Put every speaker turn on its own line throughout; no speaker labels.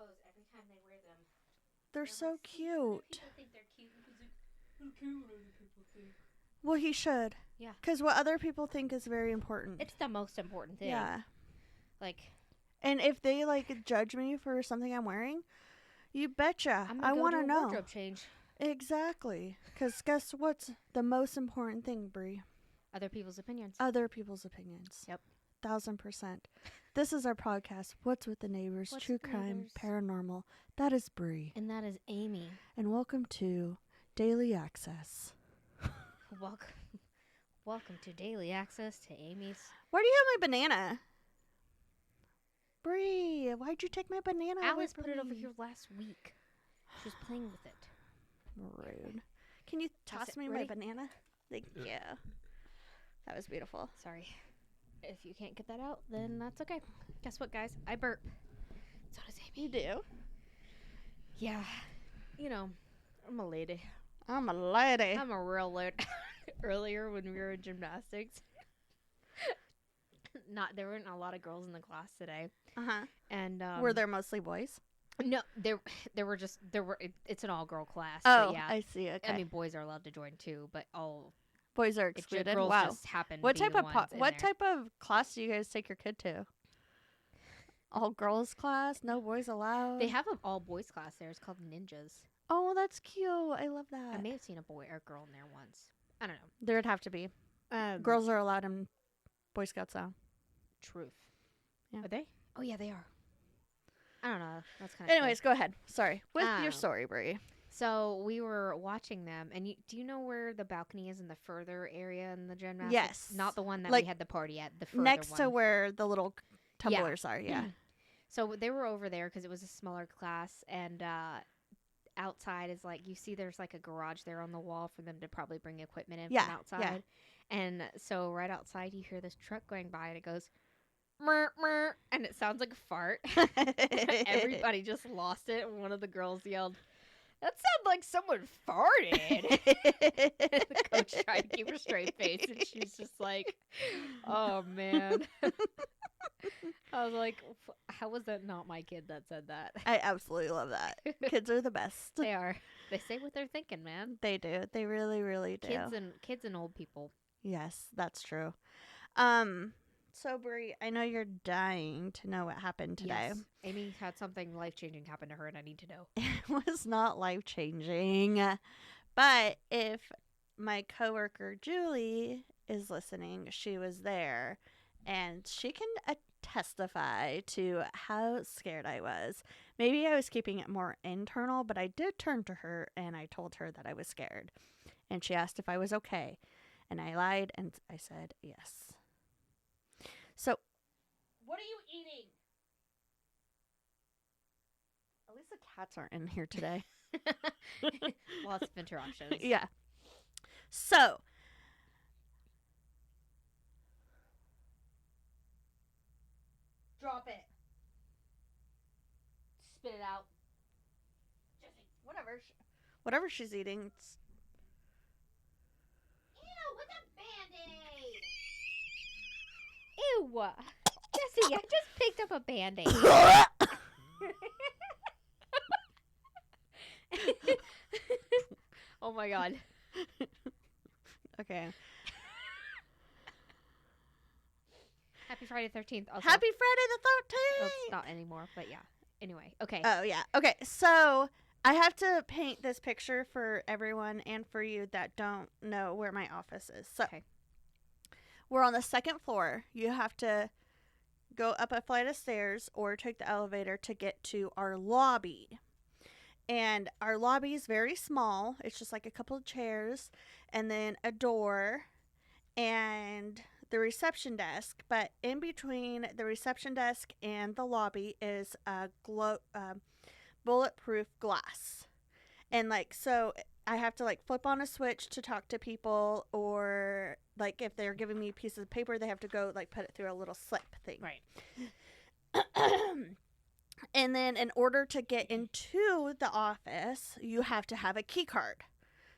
clothes every time they wear them.
They're so cute.
People think they're cute because who cares what other people think?
Well, he should.
Yeah.
Because what other people think is very important.
It's the most important thing.
Yeah.
Like.
And if they, like, judge me for something I'm wearing, you betcha. I want to know.
Wardrobe change.
Exactly. Because guess what's the most important thing, Brie?
Other people's opinions.
Other people's opinions.
Yep.
1000%. This is our podcast, What's with the Neighbors, True Crime, Paranormal. That is Brie.
And that is Amy.
And welcome to Daily Access.
Welcome to Daily Access to Amy's.
Where do you have my banana? Brie, why'd you take my banana?
Alice put it over here last week. She was playing with it.
Rude. Can you toss me my banana? Thank you. That was beautiful.
Sorry. If you can't get that out, then that's okay. Guess what, guys? I burp. So does Amy.
You do?
Yeah. You know, I'm a lady.
I'm a lady.
I'm a real lady. Earlier when we were in gymnastics, there weren't a lot of girls in the class today.
Uh-huh.
And
were there mostly boys?
No, there were. It's an all-girl class.
Oh,
yeah.
I see. Okay.
I mean, boys are allowed to join too, but all
boys are excluded.
Girls
wow.
just happen
What
to be
type
the
of
ones
what
in there.
type of class do you guys take your kid to? All girls class, no boys allowed.
They have an all boys class there. It's called Ninjas.
Oh, that's cute. I love that.
I may have seen a boy or a girl in there once. I don't know.
There'd have to be. Girls are allowed in Boy Scouts now.
Truth.
Yeah.
Are they? Oh yeah, they are. I don't know. That's kind of.
Anyways, go ahead. Sorry. With your story, Brie.
So we were watching them, and do you know where the balcony is in the further area in the gymnastics?
Yes.
Not the one that
like,
we had the party at. The further
next
one.
to where the little tumblers are. Yeah.
So they were over there because it was a smaller class, and outside is like you see there's like a garage there on the wall for them to probably bring equipment in from outside. Yeah. And so right outside you hear this truck going by, and it goes. Mer, mer, and it sounds like a fart. Everybody just lost it, and one of the girls yelled, "That sounded like someone farted." The coach tried to keep a straight face, and she's just like, "Oh man." I was like, "How was that not my kid that said that?"
I absolutely love that. Kids are the best.
They are. They say what they're thinking, man.
They do. They really, really do.
Kids and old people.
Yes, that's true. So, Brie, I know you're dying to know what happened today.
Yes. Amy had something life-changing happen to her, and I need to know.
It was not life-changing. But if my coworker, Julie, is listening, she was there. And she can testify to how scared I was. Maybe I was keeping it more internal, but I did turn to her, and I told her that I was scared. And she asked if I was okay. And I lied, and I said yes. So, what are you eating? At least the cats aren't in here today.
Lots of interruptions.
Yeah. So, drop it.
Spit it out.
Whatever she's eating.
Ew, what's a Band-Aid? Ew. Jesse, I just picked up a Band-Aid. Oh my god.
Okay.
Happy Friday 13th. Also.
Happy Friday the 13th!
Well, it's not anymore, but yeah. Anyway, okay.
Oh, yeah. Okay, so I have to paint this picture for everyone and for you that don't know where my office is. So, we're on the second floor. You have to go up a flight of stairs or take the elevator to get to our lobby. And our lobby is very small. It's just like a couple of chairs and then a door and the reception desk. But in between the reception desk and the lobby is a bulletproof glass. And like, so I have to like flip on a switch to talk to people, or like if they're giving me pieces of paper, they have to go like put it through a little slip thing.
Right.
And then in order to get into the office, you have to have a key card.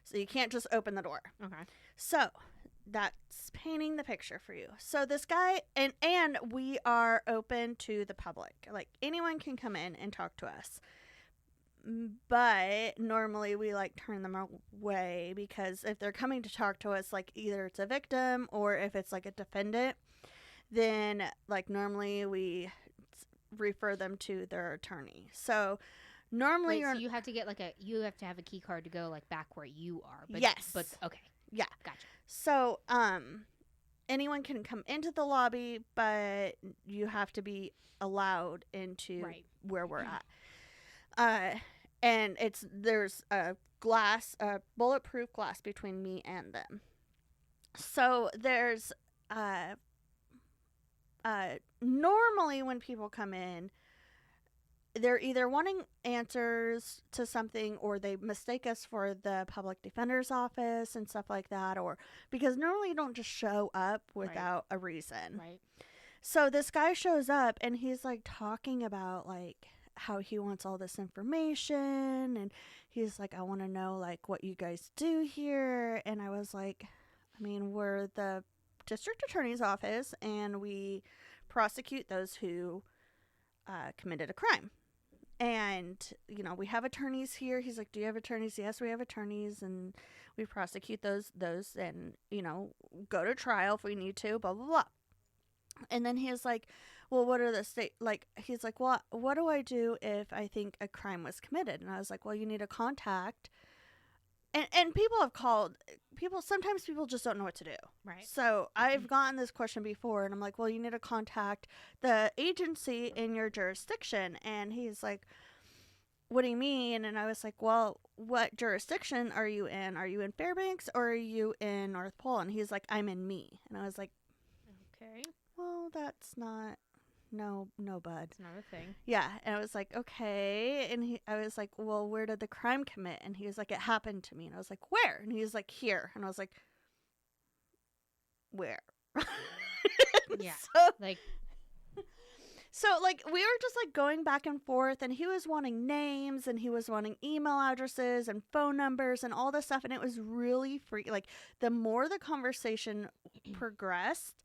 So you can't just open the door.
Okay.
So that's painting the picture for you. So this guy, and we are open to the public. Like, anyone can come in and talk to us. But normally we like turn them away, because if they're coming to talk to us, like either it's a victim or if it's like a defendant, then like normally we refer them to their attorney. So normally
so you have to get you have to have a key card to go like back where you are. But,
yes.
But okay.
Yeah.
Gotcha.
So anyone can come into the lobby, but you have to be allowed into where we're at. And there's a bulletproof glass between me and them. So there's normally when people come in, they're either wanting answers to something, or they mistake us for the public defender's office and stuff like that, or because normally you don't just show up without a reason.
Right.
So this guy shows up and he's like talking about like how he wants all this information, and he's like, I want to know like what you guys do here. And I was like, I mean, we're the district attorney's office and we prosecute those who committed a crime. And, you know, we have attorneys here. He's like, do you have attorneys? Yes, we have attorneys, and we prosecute those and, you know, go to trial if we need to, blah, blah, blah. And then he's like, well, what are the state, like, he's like, well, what do I do if I think a crime was committed? And I was like, well, you need to contact. And people have called, sometimes people just don't know what to do.
Right.
So I've gotten this question before, and I'm like, well, you need to contact the agency in your jurisdiction. And he's like, what do you mean? And I was like, well, what jurisdiction are you in? Are you in Fairbanks or are you in North Pole? And he's like, I'm in me. And I was like,
okay.
Well, that's not, no, bud.
It's not a thing.
Yeah. And I was like, okay. And I was like, well, where did the crime commit? And he was like, it happened to me. And I was like, where? And he was like, here. And I was like, where?
Yeah.
So, like, we were just, like, going back and forth, and he was wanting names, and he was wanting email addresses and phone numbers and all this stuff, and it was really like, the more the conversation progressed,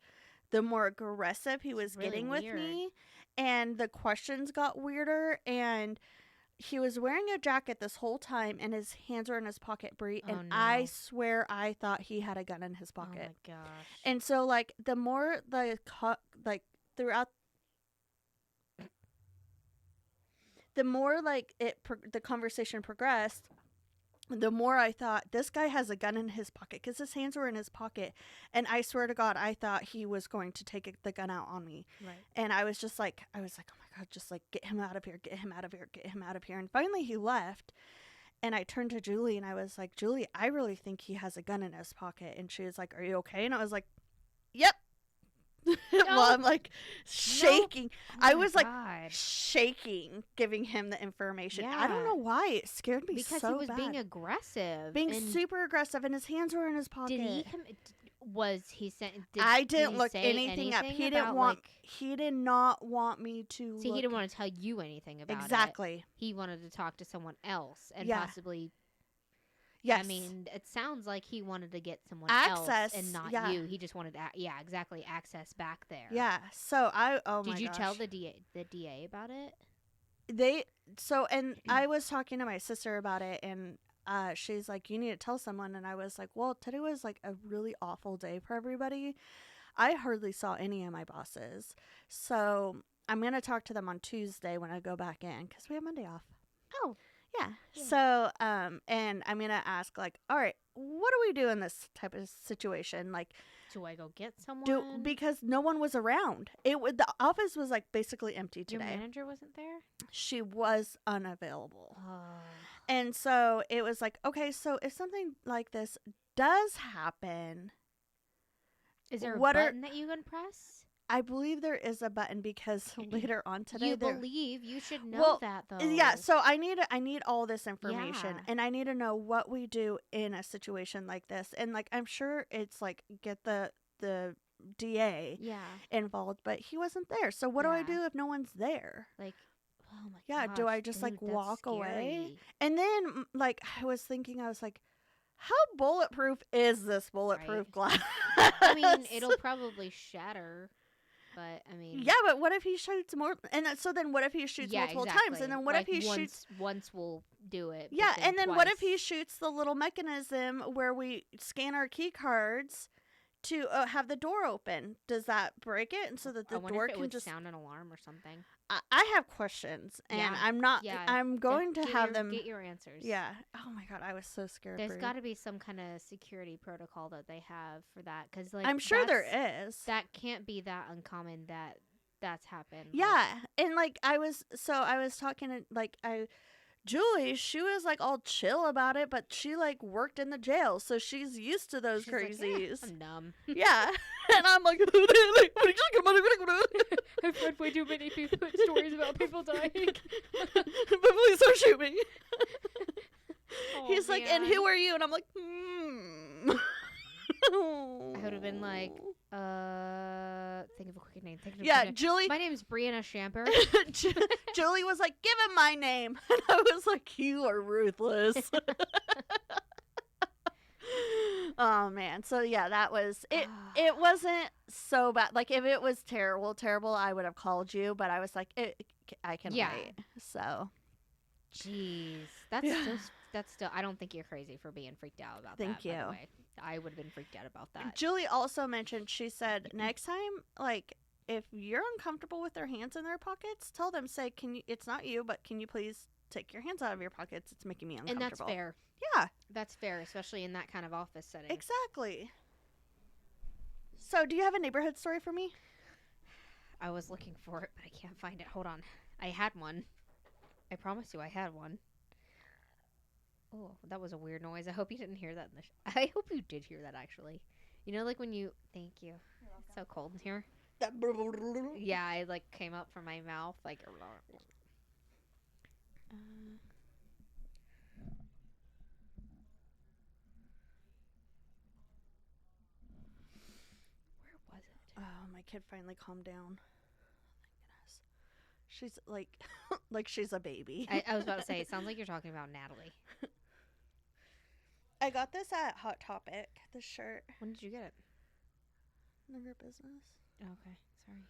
the more aggressive he was getting with me, and the questions got weirder, and he was wearing a jacket this whole time, and his hands were in his pocket, Brie, and I swear I thought he had a gun in his pocket.
Oh, my gosh.
And so, like, the more throughout, the more like the conversation progressed, the more I thought this guy has a gun in his pocket, because his hands were in his pocket, and I swear to God, I thought he was going to take the gun out on me.
Right.
And I was like, oh my God, just like get him out of here, get him out of here, get him out of here. And finally he left, and I turned to Julie and I was like, Julie, I really think he has a gun in his pocket. And she was like, are you okay? And I was like, yep. Well, I'm like shaking.
No.
I was like shaking, giving him the information. Yeah. I don't know why it scared me
because
so
he was
bad.
being aggressive,
super aggressive, and his hands were in his pocket.
Did he come? Was he sent?
I didn't look anything up. He didn't want. He did not want me to.
See, he didn't want to tell you anything about
exactly.
He wanted to talk to someone else and possibly.
Yes.
I mean, it sounds like he wanted to get someone
access
else and not you. He just wanted, exactly, access back there.
Yeah. So
Did you tell the DA about it?
And I was talking to my sister about it, and she's like, you need to tell someone. And I was like, well, today was like a really awful day for everybody. I hardly saw any of my bosses. So I'm going to talk to them on Tuesday when I go back in, because we have Monday off.
Oh.
Yeah. So, and I'm going to ask, like, all right, what do we do in this type of situation? Like,
do I go get someone?
Because no one was around. The office was, like, basically empty today.
Your manager wasn't there?
She was unavailable.
Oh.
And so it was like, okay, so if something like this does happen.
Is there a button that you can press?
I believe there is a button, because later on today,
you should know that though.
Yeah, so I need all this information, and I need to know what we do in a situation like this. And like, I'm sure it's like get the DA involved, but he wasn't there. So what do I do if no one's there?
Like, oh my
gosh, do I just like walk away? And then like I was thinking, I was like, how bulletproof is this bulletproof glass?
I mean, it'll probably shatter. But I mean,
yeah, but what if he shoots more? And so then, what if he shoots multiple times? And then what if he shoots
once? We'll do it.
Yeah, and then what if he shoots the little mechanism where we scan our key cards to have the door open? Does that break it, and so that the door can just
sound an alarm or something?
I have questions, and I'm not.
Yeah,
I'm going to have them
get your answers.
Yeah. Oh my god, I was so scared.
There's got to be some kind of security protocol that they have for that, because like
I'm sure there is.
That can't be that uncommon that's happened.
Yeah, and like I was talking to Julie, she was like all chill about it, but she like worked in the jail, so she's used to those crazies.
Like, yeah, I'm numb.
Yeah, and I'm like,
I've read way too many stories about people dying.
But please don't shoot me. He's
man.
like, and who are you? And I'm like,
I would have been like, think of a quick name.
Julie.
My name is Brianna Shamper.
Julie was like, give him my name. And I was like, you are ruthless. Oh, man. So, yeah, that was it. It wasn't so bad. Like, if it was terrible, I would have called you. But I was like, I can wait. So.
Jeez. That's still, I don't think you're crazy for being freaked out about that. Thank you. By the way. I would have been freaked out about that.
Julie also mentioned, she said, next time, like, if you're uncomfortable with their hands in their pockets, tell them, say, it's not you, but can you please take your hands out of your pockets? It's making me uncomfortable.
And that's fair.
Yeah.
That's fair, especially in that kind of office setting.
Exactly. So, do you have a neighborhood story for me?
I was looking for it, but I can't find it. Hold on. I had one. I promise you I had one. Oh, that was a weird noise. I hope you didn't hear that. I hope you did hear that, actually. You know, like when you... Thank you. It's so cold in here. Yeah, it, like, came up from my mouth, like... Where was it?
Oh, my kid finally calmed down. She's, like... like she's a baby.
I was about to say, it sounds like you're talking about Natalie.
I got this at Hot Topic, this shirt.
When did you get it?
None of your business.
Okay, sorry.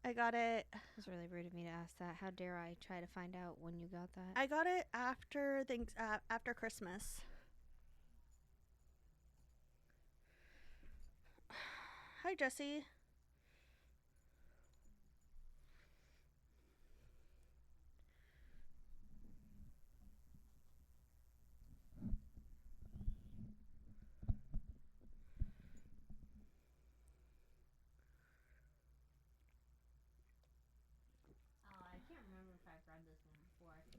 I got it.
It was really rude of me to ask that. How dare I try to find out when you got that?
I got it after Christmas. Hi, Jesse.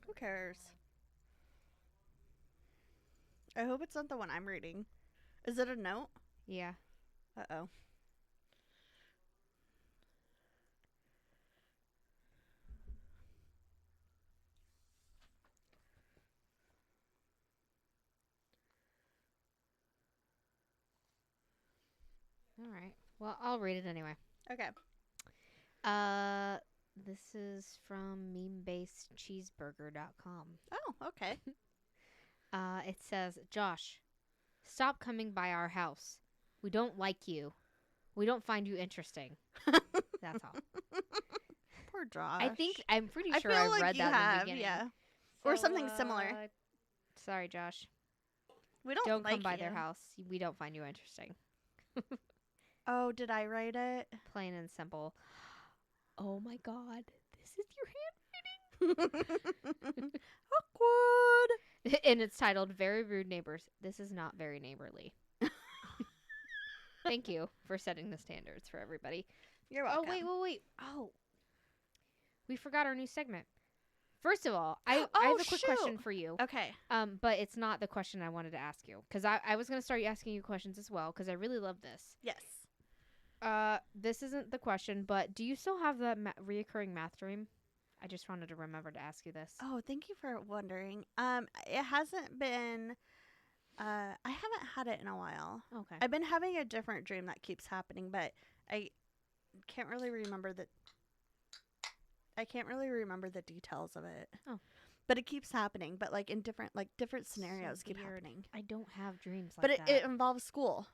Who cares? I hope it's not the one I'm reading. Is it a note?
Yeah.
Uh-oh.
All right. Well, I'll read it anyway.
Okay.
This is from memebasedcheeseburger.com.
Oh, okay.
It says, Josh, stop coming by our house. We don't like you. We don't find you interesting. That's all.
Poor Josh.
I'm pretty sure I read that in the beginning.
Yeah. Or something similar.
Sorry, Josh.
We don't like
come by
you.
their house. We don't find you interesting.
Oh, did I write it?
Plain and simple. Oh my God. This is your handwriting.
Awkward.
And it's titled Very Rude Neighbors. This is not very neighborly. Thank you for setting the standards for everybody.
You're welcome.
Oh, wait. Oh. We forgot our new segment. First of all, I have a quick question for you.
Okay.
But it's not the question I wanted to ask you. Because I was going to start asking you questions as well. Because I really love this.
Yes.
This isn't the question, but do you still have that reoccurring math dream? I just wanted to remember to ask you this.
Oh, thank you for wondering. It hasn't been... I haven't had it in a while.
Okay.
I've been having a different dream that keeps happening, but I can't really remember the details of it.
Oh.
but it keeps happening. But like in different
So
scenarios keep
weird.
happening.
I don't have dreams like
But
that.
it involves school.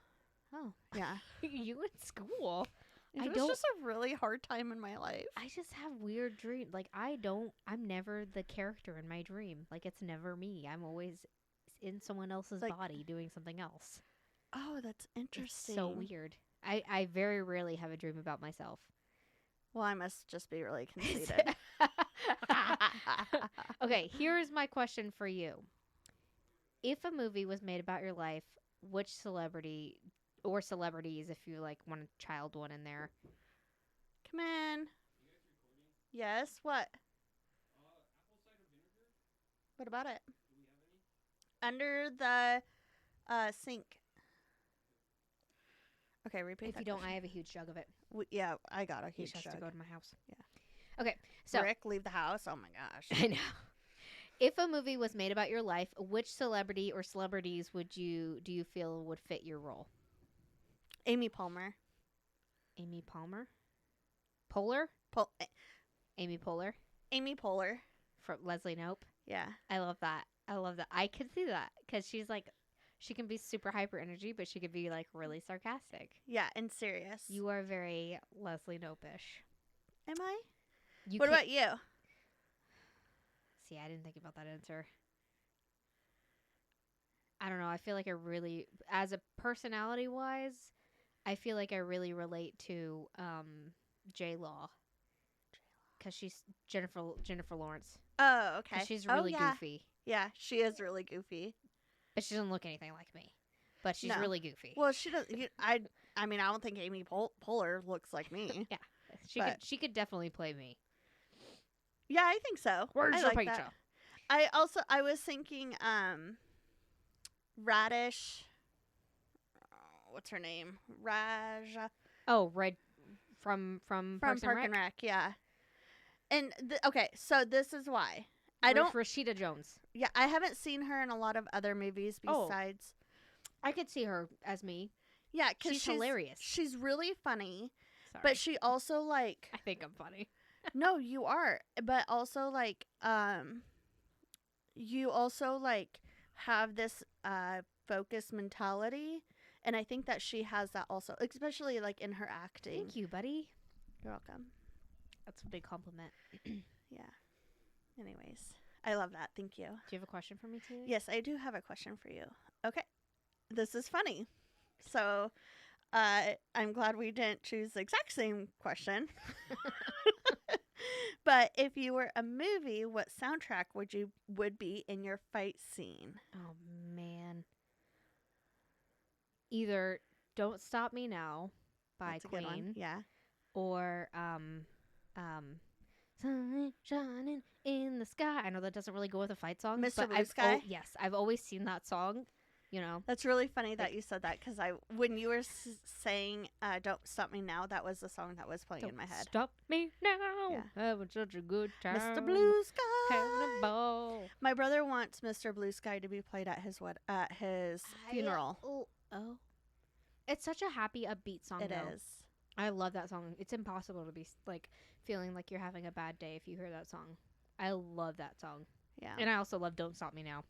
Oh,
Yeah.
you in school?
It was just a really hard time in my life.
I just have weird dreams. Like I'm never the character in my dream. Like it's never me. I'm always in someone else's
Like-
body doing something else.
Oh, that's
It's
interesting.
so weird. I very rarely have a dream about myself.
Well, I must just be really conceited.
Okay, here's my question for you. If a movie was made about your life, which celebrity or celebrities, if you like want a child one in there?
Come in. Yes, what? What about it? Under the sink. Okay, repeat
If
that
you don't,
question.
I have a huge jug of it.
Yeah, I got a
He
huge
just has
jug.
to go to my house.
Yeah.
Okay, so
Rick, leave the house. Oh my gosh.
I know. If a movie was made about your life, which celebrity or celebrities do you feel would fit your role?
Amy Palmer.
Amy Palmer? Poehler? Amy Poehler
Amy Poehler.
from Leslie Knope.
Yeah.
I love that. I can see that because she's like, she can be super hyper energy, but she could be like really sarcastic.
Yeah, and serious.
You are very Leslie Knope-ish.
Am I?
You
What
can't-
about you?
See, I didn't think about that answer. I don't know. I feel like I really, as a personality wise, I feel like I really relate to J Law because she's Jennifer Lawrence.
Oh, okay.
'Cause she's really
yeah.
goofy,
Yeah, she is really goofy.
but she doesn't look anything like me. But she's
No.
really goofy.
Well, she does. I mean, I don't think Amy Poehler looks like me.
Yeah, she could definitely play me.
Yeah, I think so.
Where's
I
your
like
pizza?
that. I was thinking Radish. What's her name? Raja
Oh, Red from
from Park and Rec. Yeah. And okay, so this is why I don't.
Rashida Jones.
Yeah, I haven't seen her in a lot of other movies
Oh.
besides.
I could see her as me.
Yeah, because
She's hilarious.
She's really funny,
Sorry.
but she also like.
I think I'm funny.
No, you are, but also like you also like have this focused mentality, and I think that she has that also, especially like in her acting.
Thank you, buddy.
You're welcome.
That's a big compliment.
Yeah. Anyways, I love that. Thank you.
Do you have a question for me too?
Yes, I do have a question for you. Okay. This is funny. So, I'm glad we didn't choose the exact same question. But if you were a movie, what soundtrack would be in your fight scene?
Oh man. Either "Don't Stop Me Now" by
That's a good one.
Queen,
Yeah.
or "Sun Shining in the Sky." I know that doesn't really go with a fight song,
Mr.
but
Blue Sky?
yes, I've always seen that song. You know,
That's really funny that you said that because when you were saying "Don't Stop Me Now," that was the song that was playing in my head.
Stop me now.
Yeah.
Having such a good time.
Mr. Blue
Having a
Sky.
ball.
My brother wants Mr. Blue Sky to be played at his funeral.
Oh. It's such a happy, upbeat song.
It
though.
is.
I love that song. It's impossible to be like feeling like you're having a bad day if you hear that song. I love that song.
Yeah.
And I also love "Don't Stop Me Now."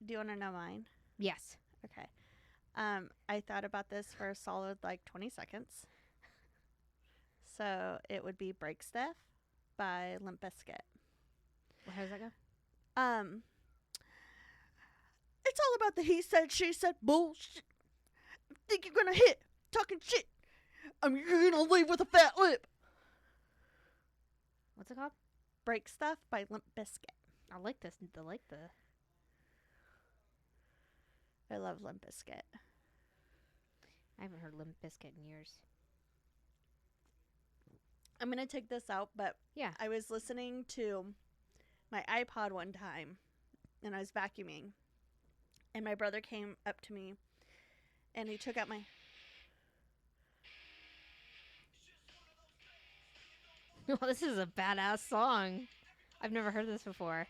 Do you want to know mine?
Yes.
Okay. I thought about this for a solid like 20 seconds. So it would be "Break Stuff" by Limp Bizkit.
How does that go?
It's all about the he said, she said bullshit. Think you're gonna hit, talking shit. You're gonna leave with a fat lip.
What's it called?
"Break Stuff" by Limp Bizkit.
I like this.
I love Limp Bizkit.
I haven't heard Limp Bizkit in years.
I'm gonna take this out, but
Yeah.
I was listening to my iPod one time, and I was vacuuming, and my brother came up to me, and he took out my.
Well, this is a badass song. I've never heard this before.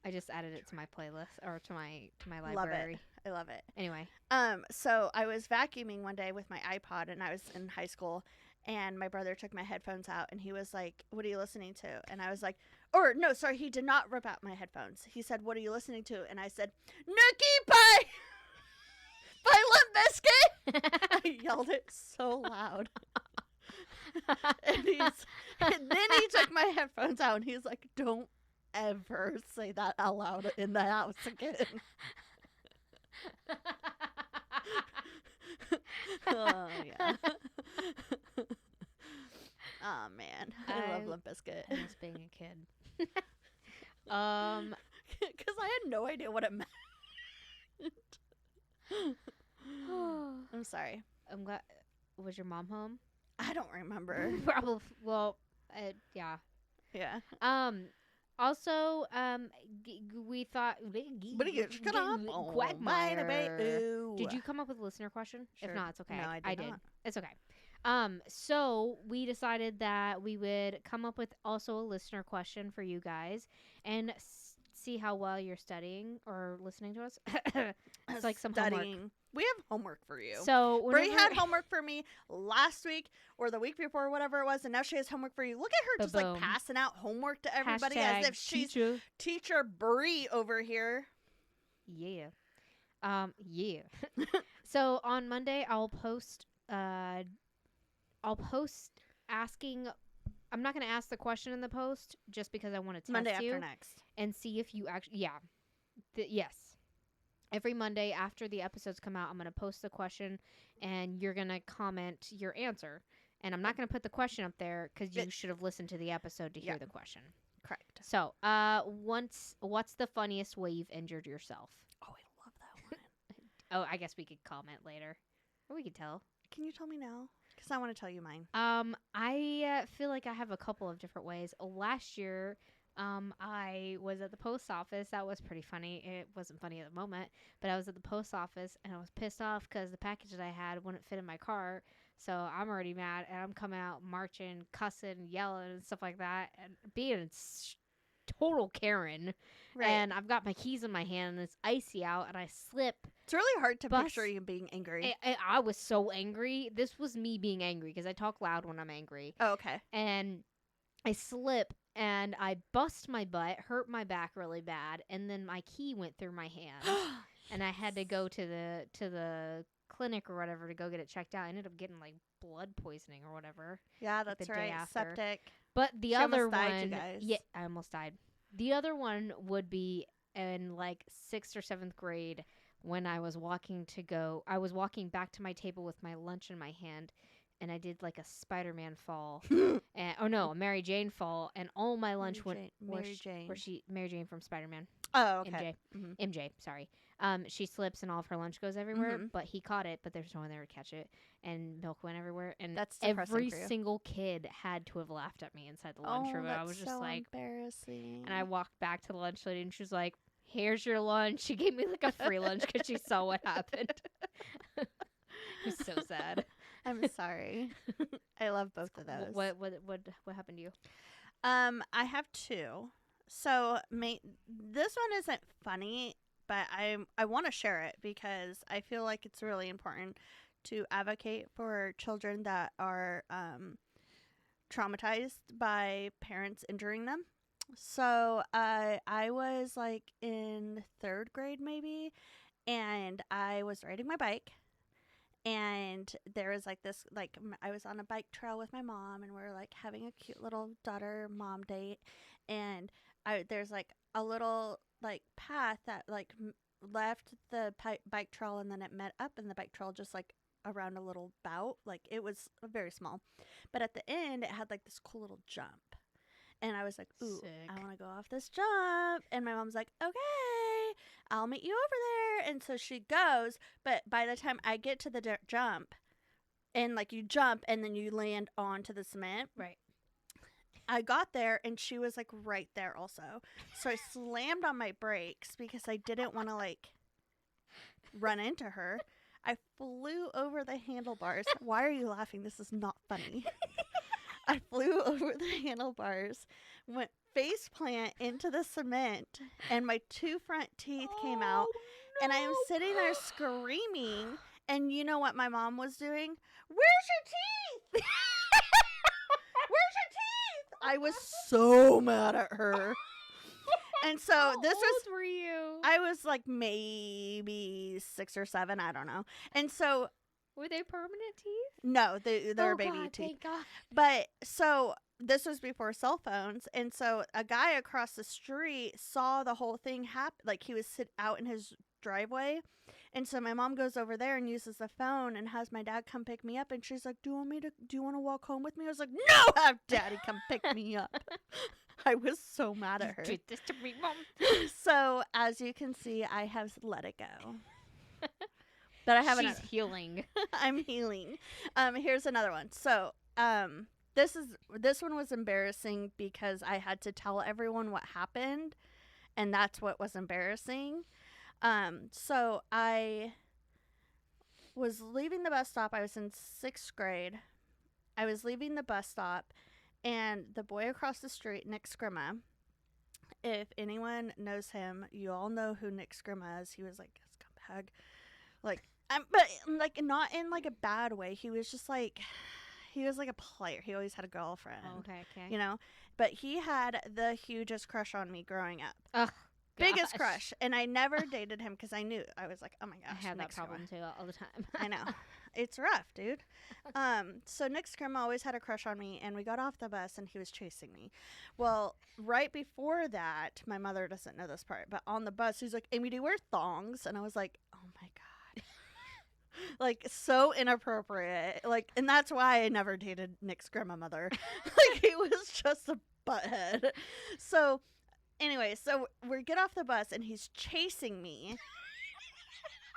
I just added it to my playlist or to my library.
Love it. I love it.
Anyway.
So I was vacuuming one day with my iPod, and I was in high school, and my brother took my headphones out, and he was like, "What are you listening to?" And I was like, or no, sorry, he did not rip out my headphones. He said, "What are you listening to?" And I said, "Nookie Pie by Limp Bizkit." I yelled it so loud. and then he took my headphones out, and he's like, "Don't ever say that out loud in the house again." Oh yeah. Oh man, I love Limp Bizkit.
I miss being a kid.
Because I had no idea what it meant. I'm sorry.
I'm glad. Was your mom home?
I don't remember.
Probably. Well, yeah.
Yeah.
Also, we thought. Quagmire. Did you come up with a listener question?
Sure.
If not, it's okay.
No, I did not.
It's okay. So we decided that we would come up with also a listener question for you guys and see how well you're studying or listening to us. It's like some homework.
We have homework for you.
So
Brie had homework for me last week or the week before, or whatever it was, and now she has homework for you. Look at her just like passing out homework to everybody as if she's teacher Brie over here.
Yeah. Yeah. So on Monday I'll post asking. I'm not going to ask the question in the post just because I want to test
Monday
you
after next
and see if you actually. Yeah. Yes. Every Monday after the episodes come out, I'm going to post the question, and you're going to comment your answer. And I'm not going to put the question up there because you should have listened to the episode to hear the question.
Correct.
So, what's the funniest way you've injured yourself?
Oh, I love that one.
Oh, I guess we could comment later, or we could tell.
Can you tell me now? Because I want to tell you mine.
I feel like I have a couple of different ways. Last year, I was at the post office. That was pretty funny. It wasn't funny at the moment, but I was at the post office and I was pissed off because the package that I had wouldn't fit in my car. So I'm already mad and I'm coming out marching, cussing, yelling and stuff like that and being total Karen. Right. And I've got my keys in my hand and it's icy out and I slip.
It's really hard to picture you being angry.
I was so angry. This was me being angry because I talk loud when I'm angry.
Oh, okay.
And I slip and I bust my butt, hurt my back really bad, and then my key went through my hand. And I had to go to the clinic or whatever to go get it checked out. I ended up getting like blood poisoning or whatever.
Yeah, that's right. Septic.
But the other one,
you guys.
Yeah, I almost died. The other one would be in like 6th or 7th grade when I was walking back to my table with my lunch in my hand. And I did like a Spider-Man fall, a Mary Jane fall, and all my lunch Mary Jane from Spider-Man.
Oh, okay.
MJ, sorry. She slips and all of her lunch goes everywhere, but he caught it, but there's no one there to catch it, and milk went everywhere, and
that's
every single kid had to have laughed at me inside the lunchroom. I was just like,
embarrassing.
And I walked back to the lunch lady, and she was like, "Here's your lunch." She gave me like a free lunch because she saw what happened. It was so sad.
I'm sorry. I love both of those.
What happened to you?
I have two. So this one isn't funny, but I want to share it because I feel like it's really important to advocate for children that are traumatized by parents injuring them. So I was like in 3rd grade maybe, and I was riding my bike. And there was like this, like I was on a bike trail with my mom and we're like having a cute little daughter-mom date. And there's like a little like path that like left the bike trail and then it met up in the bike trail just like around a little bout. Like it was very small. But at the end, it had like this cool little jump. And I was like, ooh, sick. I want to go off this jump. And my mom's like, okay, I'll meet you over there. And so she goes. But by the time I get to the jump, and like you jump and then you land onto the cement.
Right.
I got there and she was like right there also. So I slammed on my brakes because I didn't want to like run into her. I flew over the handlebars. Why are you laughing? This is not funny. I flew over the handlebars, went face plant into the cement, and my 2 front teeth came out.
No.
And I am sitting there screaming. And you know what my mom was doing? Where's your teeth? Where's your teeth? I was so mad at her. And so
How
this was.
old were you?
I was like maybe 6 or 7. I don't know. And so.
Were they permanent teeth?
No, they're baby
God,
teeth.
Thank God.
But so this was before cell phones, and so a guy across the street saw the whole thing happen. Like he was out in his driveway, and so my mom goes over there and uses the phone and has my dad come pick me up. And she's like, "Do you want to walk home with me?" I was like, "No, have Daddy come pick me up." I was so mad at her.
You did this to me, Mom.
So as you can see, I have let it go. But I haven't.
She's healing.
I'm healing. Here's another one. So, this one was embarrassing because I had to tell everyone what happened, and that's what was embarrassing. So I was leaving the bus stop. I was in 6th grade. I was leaving the bus stop, and the boy across the street, Nick Scrimma. If anyone knows him, you all know who Nick Scrimma is. He was like a scumbag. Like, but like not in like a bad way. He was just like, he was like a player. He always had a girlfriend.
Oh, okay.
You know, but he had the hugest crush on me growing up.
Ugh,
Biggest crush, and I never dated him because I knew. I was like, oh my gosh,
I have
Nick
that problem
Scrimma.
too all the time.
I know, it's rough, dude. So Nick Scrimma always had a crush on me, and we got off the bus, and he was chasing me. Well, right before that, my mother doesn't know this part, but on the bus, he's like, "Amy, do you wear thongs?" And I was like, oh my god. Like, so inappropriate. Like, and that's why I never dated Nick's grandmother. Like, he was just a butthead. So, anyway, so we get off the bus, and he's chasing me.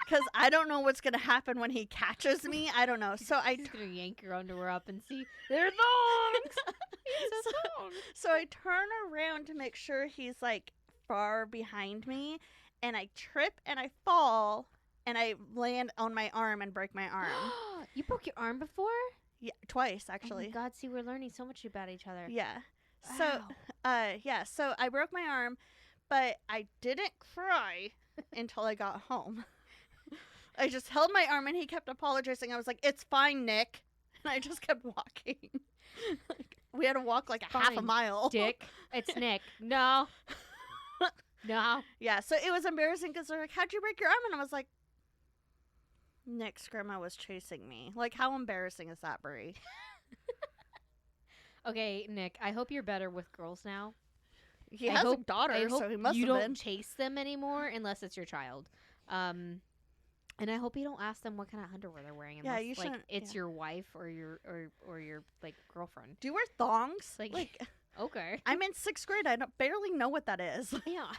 Because I don't know what's going to happen when he catches me. I don't know. So
He's going to yank your underwear up and see, they're thongs! It's a thong!
So I turn around to make sure he's, like, far behind me. And I trip, and I fall. And I land on my arm and break my arm.
You broke your arm before?
Yeah, twice, actually.
Oh my God, see, we're learning so much about each other.
Yeah. So,
Wow.
so I broke my arm, but I didn't cry until I got home. I just held my arm, and he kept apologizing. I was like, "It's fine, Nick." And I just kept walking. Like, we had to walk like half a
Fine,
mile.
Dick, it's Nick. No. No.
Yeah, so it was embarrassing because they're like, "How'd you break your arm?" And I was like, Nick's grandma was chasing me. Like, how embarrassing is that, Brie?
Okay, Nick, I hope you're better with girls now.
He has a daughter, so he must
you
have
don't
been.
chase them anymore unless it's your child. And I hope you don't ask them what kind of underwear they're wearing unless
you
like
shouldn't.
it's your wife or your like girlfriend.
Do you wear thongs?
Like okay.
I'm in 6th grade. I barely know what that is.
Yeah.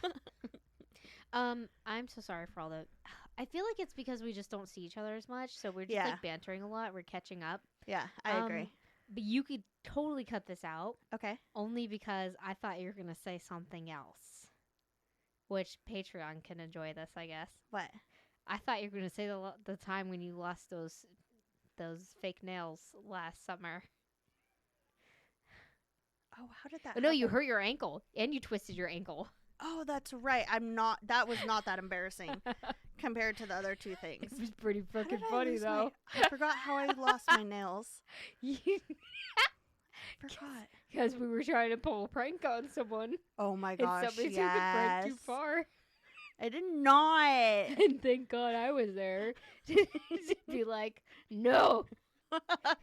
I'm so sorry for all the. I feel like it's because we just don't see each other as much, so we're just like bantering a lot. We're catching up.
Yeah, I agree.
But you could totally cut this out.
Okay.
Only because I thought you were gonna say something else, which Patreon can enjoy this, I guess.
What?
I thought you were gonna say the time when you lost those fake nails last summer.
Oh, how did that?
Oh, no, you hurt your ankle and you twisted your ankle.
Oh, that's right. That was not that embarrassing compared to the other 2 things.
It was pretty fucking
I
funny though.
I forgot how I lost my nails.
You
Forgot.
because we were trying to pull a prank on someone.
Oh my gosh!
And somebody took the prank too far.
I did not.
And thank God I was there to be like, no,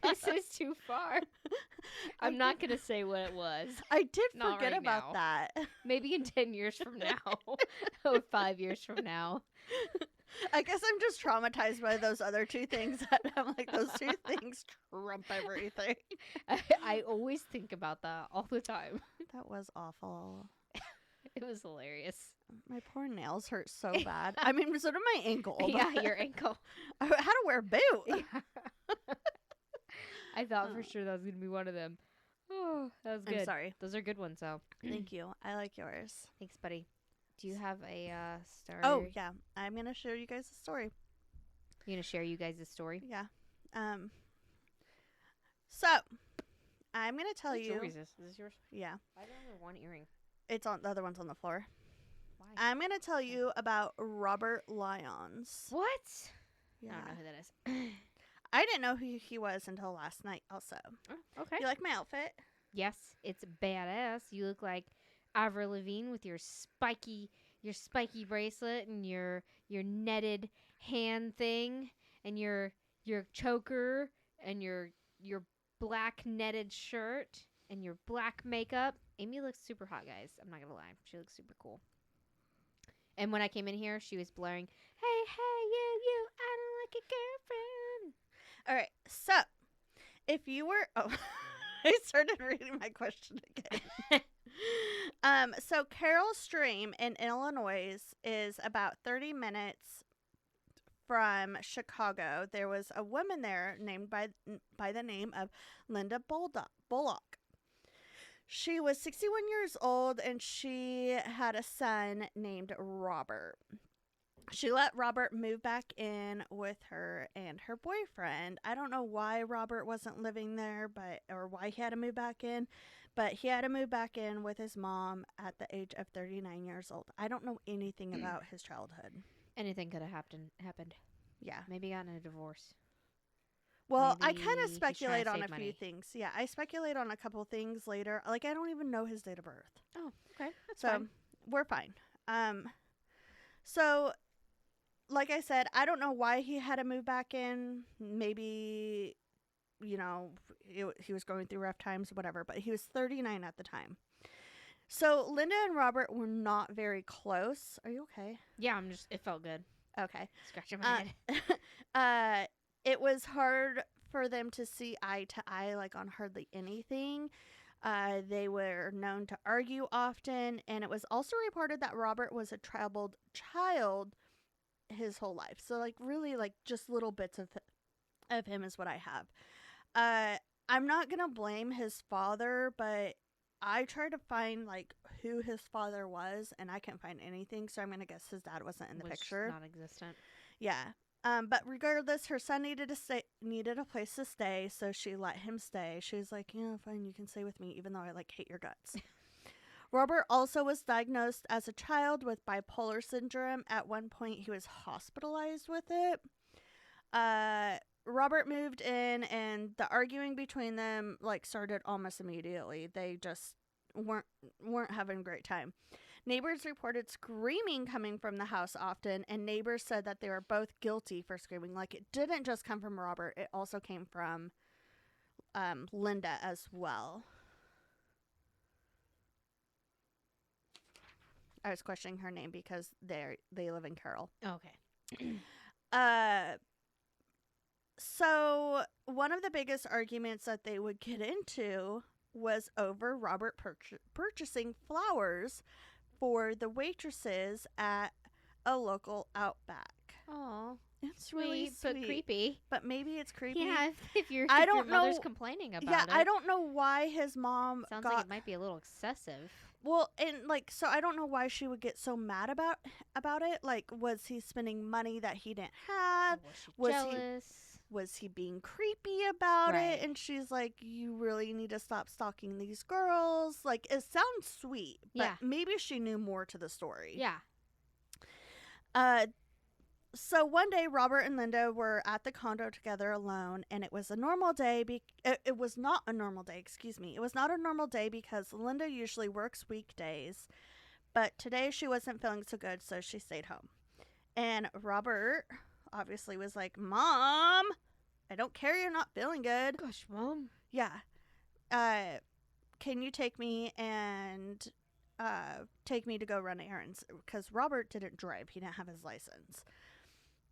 this is too far. I'm not going to say what it was.
I did
Not
forget
right
about
now.
that.
Maybe in 10 years from now or 5 years from now.
I guess I'm just traumatized by those other 2 things. That I'm like, those 2 things trump everything.
I always think about that all the time.
That was awful.
It was hilarious.
My poor nails hurt so bad. I mean, so did my ankle.
Yeah, your ankle.
I had to wear a boot.
Yeah. I thought for sure that was going to be one of them. Oh, that was good.
I'm sorry.
Those are good ones, though.
Thank you. I like yours.
Thanks, buddy. Do you have a story?
Oh, yeah. I'm going to show you guys a story.
You going to share you guys a story?
Yeah. So, I I'm going to tell you.
Which is this yours?
Yeah.
I don't have one earring.
It's on the other one's on the floor.
Why?
I'm going to tell you about Robert Lyons.
What?
Yeah.
I don't know who that is.
I didn't know who he was until last night also.
Oh, okay.
You like my outfit?
Yes, it's badass. You look like Avril Lavigne with your spiky bracelet and your netted hand thing and your choker and your black netted shirt and your black makeup. Amy looks super hot, guys. I'm not gonna lie. She looks super cool. And when I came in here, she was blaring, "Hey, you, I don't like a girlfriend."
All right. So, if you were I started reading my question again. So Carroll Stream in Illinois is about 30 minutes from Chicago. There was a woman there named by the name of Linda Bullock. She was 61 years old and she had a son named Robert. She let Robert move back in with her and her boyfriend. I don't know why Robert wasn't living there, or why he had to move back in, but he had to move back in with his mom at the age of 39 years old. I don't know anything about his childhood.
Anything could have happened.
Yeah.
Maybe gotten a divorce.
Well,
Maybe
I kind of speculate on a
money.
few things. Yeah, I speculate on a couple things later. Like, I don't even know his date of birth.
Oh, okay. That's
so
fine.
We're fine. So like I said, I don't know why he had to move back in. Maybe, he was going through rough times, whatever. But he was 39 at the time. So Linda and Robert were not very close. Are you okay?
Yeah, it felt good.
Okay.
Scratching my
head. It was hard for them to see eye to eye, like on hardly anything. They were known to argue often. And it was also reported that Robert was a troubled child his whole life. So like really like just little bits of him is what I have. I'm not gonna blame his father, but I tried to find like who his father was and I can't find anything, so I'm gonna guess his dad wasn't in the picture.
Non-existent.
Yeah. But regardless, her son needed a place to stay, so she let him stay. She was like, yeah, fine, you can stay with me, even though I like hate your guts. Robert also was diagnosed as a child with bipolar syndrome. At one point, he was hospitalized with it. Robert moved in, and the arguing between them like started almost immediately. They just weren't having a great time. Neighbors reported screaming coming from the house often, and neighbors said that they were both guilty for screaming. Like, it didn't just come from Robert; it also came from Linda as well. I was questioning her name because they live in Carroll.
Okay.
So one of the biggest arguments that they would get into was over Robert purchasing flowers for the waitresses at a local Outback.
Oh,
it's
sweet,
really sweet,
but creepy.
But maybe it's creepy.
Yeah, if your mother's complaining about it.
Yeah, I don't know why his mom
sounds like it might be a little excessive.
Well, and like, so I don't know why she would get so mad about it. Like, was he spending money that he didn't have?
Or was she jealous?
Was he being creepy about it? And she's like, you really need to stop stalking these girls. Like, it sounds sweet, but maybe she knew more to the story.
Yeah.
So one day, Robert and Linda were at the condo together alone, and it was a normal day. It was not a normal day, excuse me. It was not a normal day because Linda usually works weekdays, but today she wasn't feeling so good, so she stayed home. And Robert obviously was like, Mom, I don't care you're not feeling good.
Gosh, Mom.
Yeah. Can you take me and take me to go run errands? Because Robert didn't drive. He didn't have his license.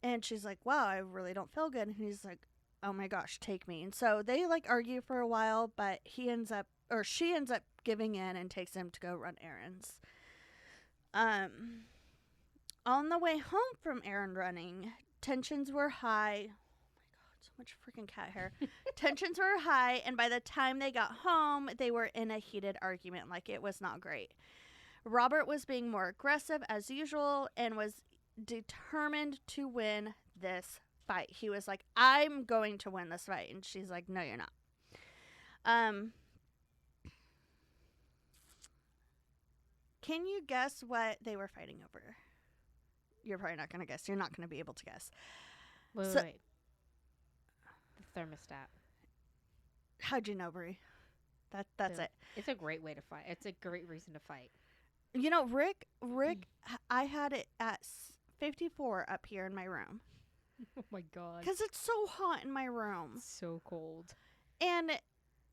And she's like, wow, I really don't feel good. And he's like, oh my gosh, take me. And so they like argue for a while, but she ends up giving in and takes him to go run errands. On the way home from errand running, tensions were high. Oh my God, so much freaking cat hair. Tensions were high, and by the time they got home, they were in a heated argument. Like, it was not great. Robert was being more aggressive as usual and was determined to win this fight. He was like, I'm going to win this fight. And she's like, no, you're not. Can you guess what they were fighting over? You're probably not going to guess. You're not going to be able to guess.
Wait. The thermostat.
How'd you know, Brie? That's it.
It's a great way to fight. It's a great reason to fight.
You know, Rick, I had it at 54 up here in my room.
Oh my God.
Because it's so hot in my room.
It's so cold.
And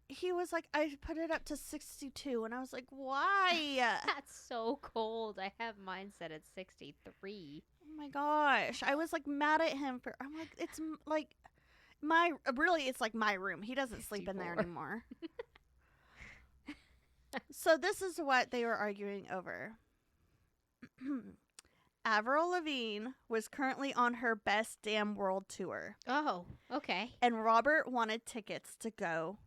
he was like, I put it up to 62. And I was like, why?
That's so cold. I have mine set at 63.
Oh my gosh. I was like mad at him for, I'm like, it's like it's like my room. He doesn't
54.
sleep in there anymore. So this is what they were arguing over. Avril Lavigne was currently on her Best Damn World Tour.
Oh, okay.
And Robert wanted tickets to go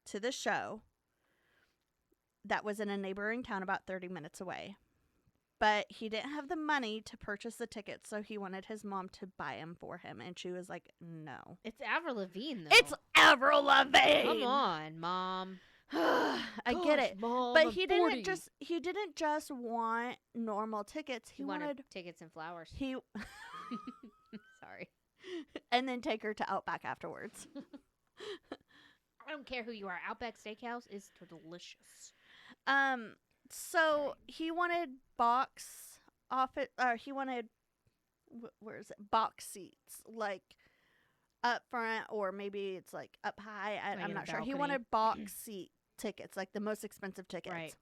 to the show that was in a neighboring town about 30 minutes away. But he didn't have the money to purchase the tickets, so he wanted his mom to buy them for him. And she was like, no.
It's Avril Lavigne, though.
It's Avril Lavigne!
Come on, Mom.
I get it.
Mom,
but
I'm
he
40.
didn't just want normal tickets. He wanted
tickets and flowers. Sorry.
And then take her to Outback afterwards.
I don't care who you are. Outback Steakhouse is delicious.
So he wanted box box seats, like up front, or maybe it's like up high. I'm not sure. He wanted box seat tickets, like the most expensive tickets.
Right.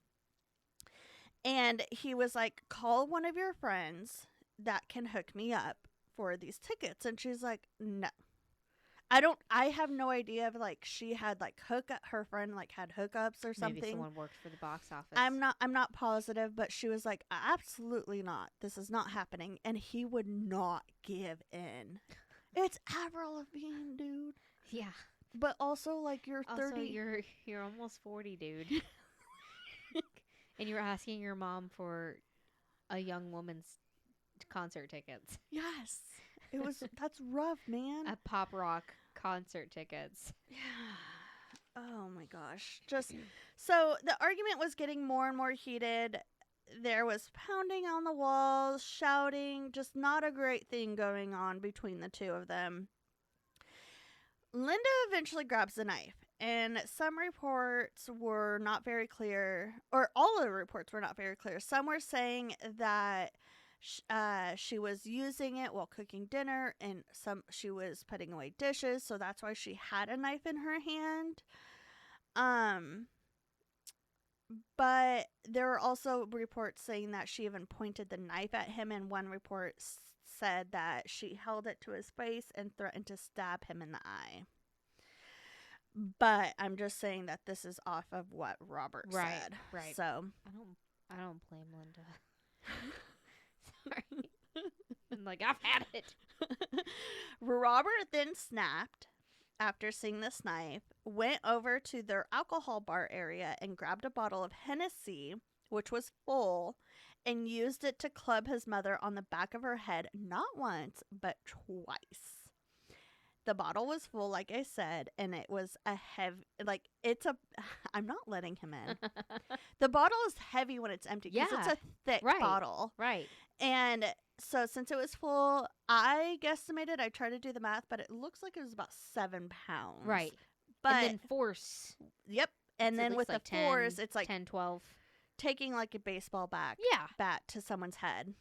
And he was like, call one of your friends that can hook me up for these tickets. And she's like, no. I have no idea if like she had like her friend like had hookups or something.
Maybe someone worked for the box office.
I'm not positive, but she was like, absolutely not. This is not happening. And he would not give in. It's Avril Lavigne, dude.
Yeah.
But also like you're 30.
Also, you're almost 40, dude. And you're asking your mom for a young woman's concert tickets.
Yes. That's rough, man.
A pop rock concert tickets.
Yeah. Oh my gosh. So the argument was getting more and more heated. There was pounding on the walls, shouting, just not a great thing going on between the two of them. Linda eventually grabs the knife, and some reports were not very clear, or all of the reports were not very clear. Some were saying that she was using it while cooking dinner, and she was putting away dishes, so that's why she had a knife in her hand. But there were also reports saying that she even pointed the knife at him, and one report said that she held it to his face and threatened to stab him in the eye. But I'm just saying that this is off of what Robert said.
Right.
So
I don't blame Linda. Sorry. I'm like, I've had it.
Robert then snapped after seeing this knife, went over to their alcohol bar area and grabbed a bottle of Hennessy, which was full, and used it to club his mother on the back of her head, not once, but twice. The bottle was full, like I said, and it was I'm not letting him in. The bottle is heavy when it's empty because it's a thick bottle.
Right.
And so since it was full, I guesstimated, I tried to do the math, but it looks like it was about 7 pounds.
Right.
But
and then force.
Yep. And then with like the force, it's like
10, 12.
Taking like a baseball bat to someone's head.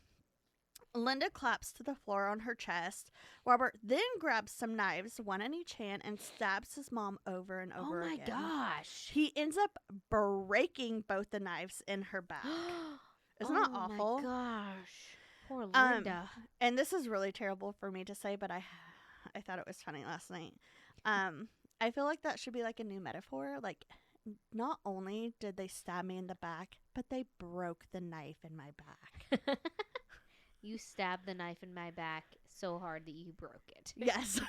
Linda claps to the floor on her chest. Robert then grabs some knives, one in each hand, and stabs his mom over and over again.
Oh my gosh.
He ends up breaking both the knives in her back. Isn't that awful?
Oh my gosh. Poor Linda.
And this is really terrible for me to say, but I thought it was funny last night. I feel like that should be like a new metaphor. Like, not only did they stab me in the back, but they broke the knife in my back.
You stabbed the knife in my back so hard that you broke it.
Yes.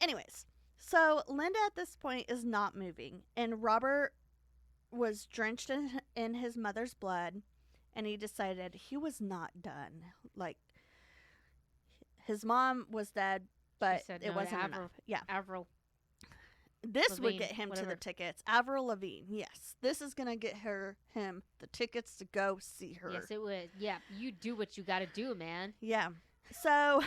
Anyways, so Linda at this point is not moving, and Robert was drenched in his mother's blood, and he decided he was not done. Like, his mom was dead, but it wasn't enough. Yeah.
Avril.
This
Levine,
would get him
whatever.
to the tickets. Avril Lavigne, yes. This is going to get him the tickets to go see her.
Yes, it would. Yeah, you do what you got to do, man.
Yeah. So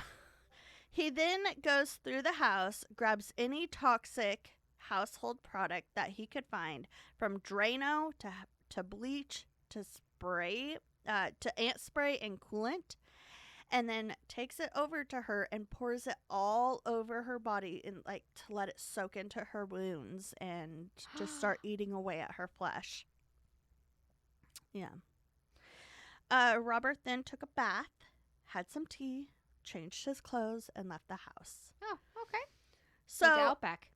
he then goes through the house, grabs any toxic household product that he could find, from Drano to bleach to spray, to ant spray and coolant, and then takes it over to her and pours it all over her body and like to let it soak into her wounds and just start eating away at her flesh. Yeah. Robert then took a bath, had some tea, changed his clothes, and left the house.
Oh, okay.
So
Outback.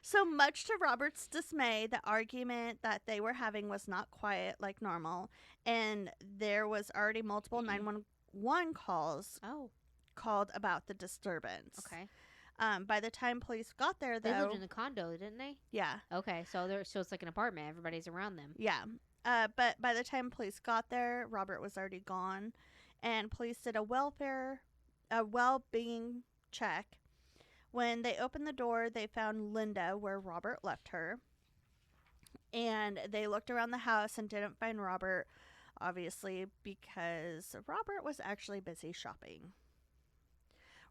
So much to Robert's dismay, the argument that they were having was not quiet like normal, and there was already multiple 911 calls called about the disturbance.
Okay.
By the time police got there, though,
they lived in a condo, didn't they?
Yeah.
Okay, so it's like an apartment. Everybody's around them.
Yeah. But by the time police got there, Robert was already gone, and police did a well-being check. When they opened the door, they found Linda where Robert left her. And they looked around the house and didn't find Robert, obviously, because Robert was actually busy shopping.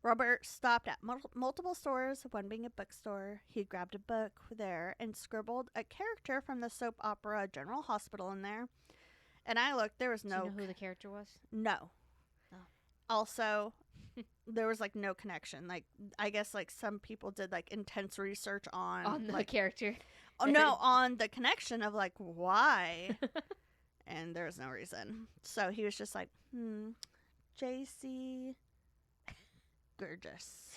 Robert stopped at multiple stores, one being a bookstore. He grabbed a book there and scribbled a character from the soap opera General Hospital in there. And I looked, there was no...
Do you know who the character was?
No.
Oh.
Also... there was like no connection. Like, I guess like some people did like intense research on
the
like,
character.
Oh no, on the connection of like why, and there was no reason. So he was just like, JC Burgess.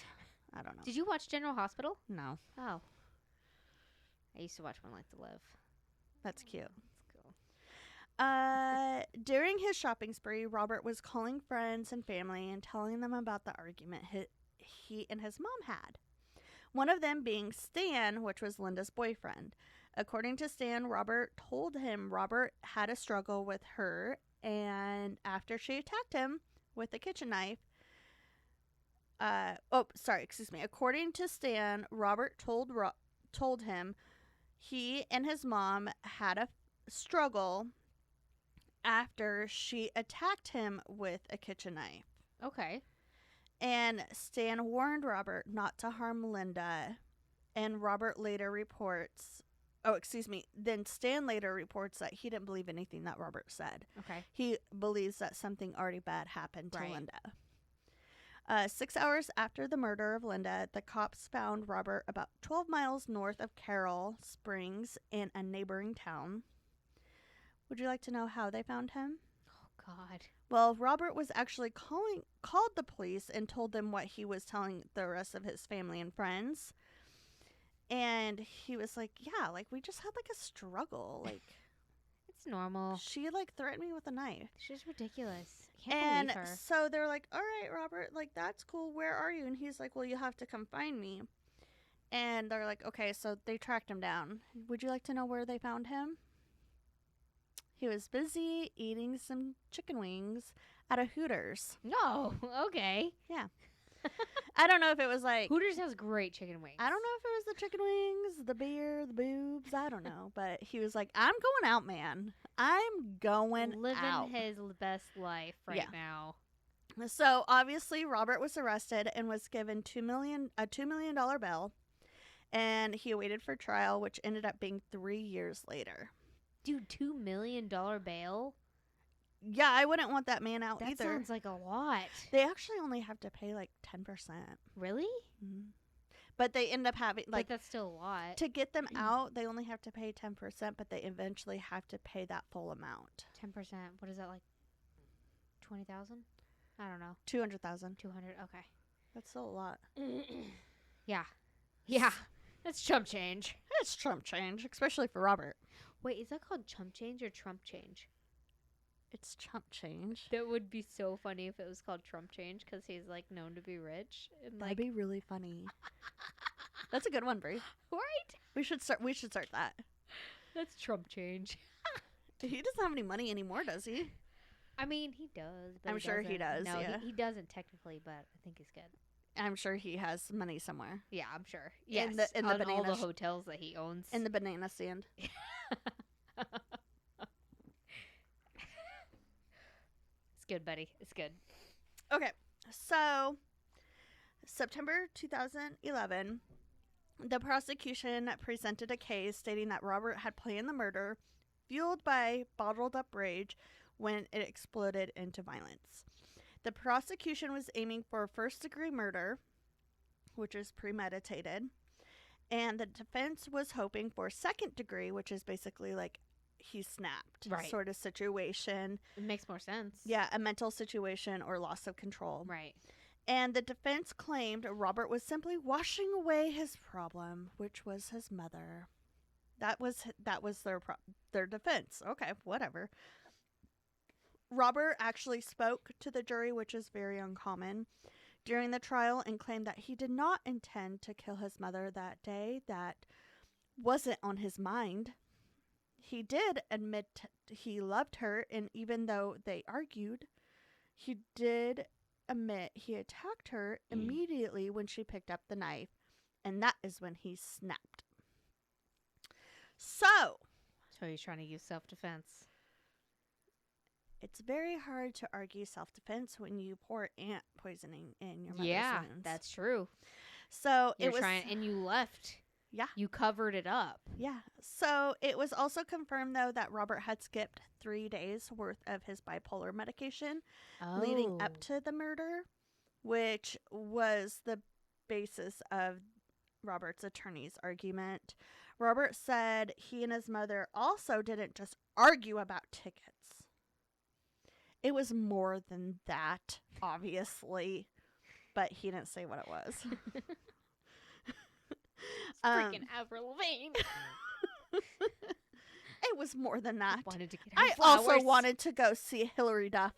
I don't know.
Did you watch General Hospital?
No.
Oh, I used to watch One Life to Live.
That's cute.
That's cool.
During his shopping spree, Robert was calling friends and family and telling them about the argument he and his mom had. One of them being Stan, which was Linda's boyfriend. According to Stan, Robert told him Robert had a struggle with her, and after she attacked him with a kitchen knife, According to Stan, Robert told him he and his mom had a struggle after she attacked him with a kitchen knife.
Okay.
And Stan warned Robert not to harm Linda. And Robert later reports... Then Stan later reports that he didn't believe anything that Robert said.
Okay.
He believes that something already bad happened to Linda. 6 hours after the murder of Linda, the cops found Robert about 12 miles north of Carroll Springs in a neighboring town. Would you like to know how they found him?
Oh, God.
Well, Robert was actually called the police and told them what he was telling the rest of his family and friends. And he was like, yeah, like, we just had, like, a struggle. Like,
it's normal.
She, like, threatened me with a knife.
She's ridiculous. Can't believe her.
So they're like, all right, Robert, like, that's cool. Where are you? And he's like, well, you have to come find me. And they're like, okay, so they tracked him down. Would you like to know where they found him? He was busy eating some chicken wings at a Hooters.
No, okay.
Yeah. I don't know if it was like...
Hooters has great chicken wings.
I don't know if it was the chicken wings, the beer, the boobs. I don't know. But he was like, I'm going out, man. I'm going out.
Living his best life now.
So, obviously, Robert was arrested and was given a $2 million bail. And he awaited for trial, which ended up being 3 years later.
Dude, $2 million bail?
Yeah, I wouldn't want that man out either.
That sounds like a lot.
They actually only have to pay like 10%.
Really?
Mm-hmm. But they end up having like...
But that's still a lot.
To get them out, they only have to pay 10%, but they eventually have to pay that full amount.
10%. What is that, like 20,000? I don't know.
200,000.
200. Okay.
That's still a lot.
Yeah. Yeah. That's chump change.
It's chump change, especially for Robert.
Wait, is that called chump change or Trump change?
It's chump change.
That would be so funny if it was called Trump change because he's like known to be rich. And
that'd be really funny. That's a good one, Brie.
Right?
We should start that.
That's Trump change.
He doesn't have any money anymore, does he?
I mean, he does. But
I'm sure he does.
No,
yeah.
he doesn't technically, but I think he's good.
I'm sure he has money somewhere.
Yeah, I'm sure. Yes,
in the
all the hotels that he owns.
In the banana stand.
It's good, buddy. It's good.
Okay, so September 2011, the prosecution presented a case stating that Robert had planned the murder, fueled by bottled up rage when it exploded into violence. The prosecution was aiming for first-degree murder, which is premeditated, and the defense was hoping for second degree, which is basically like he snapped sort of situation.
It makes more sense.
Yeah, a mental situation or loss of control.
Right.
And the defense claimed Robert was simply washing away his problem, which was his mother. That was their defense. Okay, whatever. Robert actually spoke to the jury, which is very uncommon, during the trial, and claimed that he did not intend to kill his mother that day. That wasn't on his mind. He did admit he loved her, and even though they argued, he did admit he attacked her immediately when she picked up the knife, and that is when he snapped. So
he's trying to use self-defense.
It's very hard to argue self-defense when you pour ant poisoning in your mother's wounds.
That's true.
So
and you left.
Yeah.
You covered it up.
Yeah. So it was also confirmed, though, that Robert had skipped 3 days worth of his bipolar medication leading up to the murder, which was the basis of Robert's attorney's argument. Robert said he and his mother also didn't just argue about tickets. It was more than that, obviously, but he didn't say what it was.
It's freaking Avril Lavigne.
It was more than that.
Wanted to get her
I
flowers.
also wanted to go see Hillary Duff.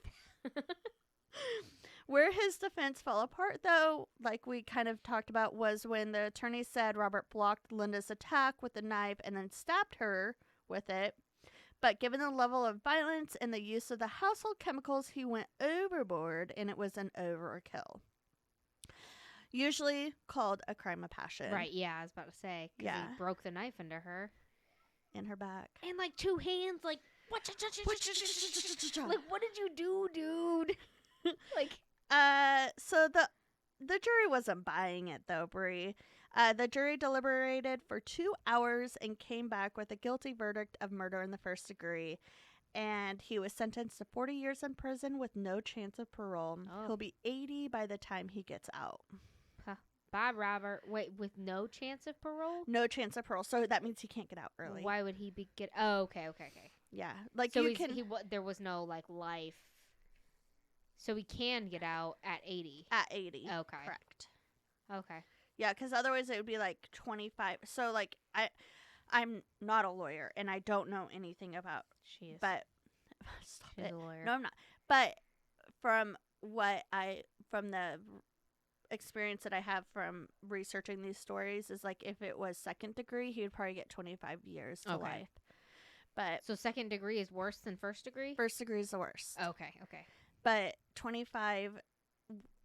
Where his defense fell apart, though, like we kind of talked about, was when the attorney said Robert blocked Linda's attack with the knife and then stabbed her with it. But given the level of violence and the use of the household chemicals, he went overboard, and it was an overkill. Usually called a crime of passion.
Right, yeah, I was about to say. Yeah. He broke the knife into her.
In her back.
And like 2 hands, like, what? Like, what did you do, dude? Like,
so the jury wasn't buying it, though, Brie. The jury deliberated for 2 hours and came back with a guilty verdict of murder in the first degree. And he was sentenced to 40 years in prison with no chance of parole. Oh. He'll be 80 by the time he gets out.
Huh. Bye, Robert. Wait, with no chance of parole?
No chance of parole. So that means he can't get out early.
Why would he get... Oh, okay.
Yeah. Like,
so there was no, like, life... So he can get out at 80.
At 80.
Okay.
Correct.
Okay.
Yeah, because otherwise it would be like 25. So, like, I'm not a lawyer, and I don't know anything about...
She is.
But... Stop
She's
it.
a lawyer.
No, I'm not. But from the experience that I have from researching these stories is, like, if it was second degree, he would probably get 25 years to life. But...
So second degree is worse than first degree?
First degree is the worst.
Okay.
But 25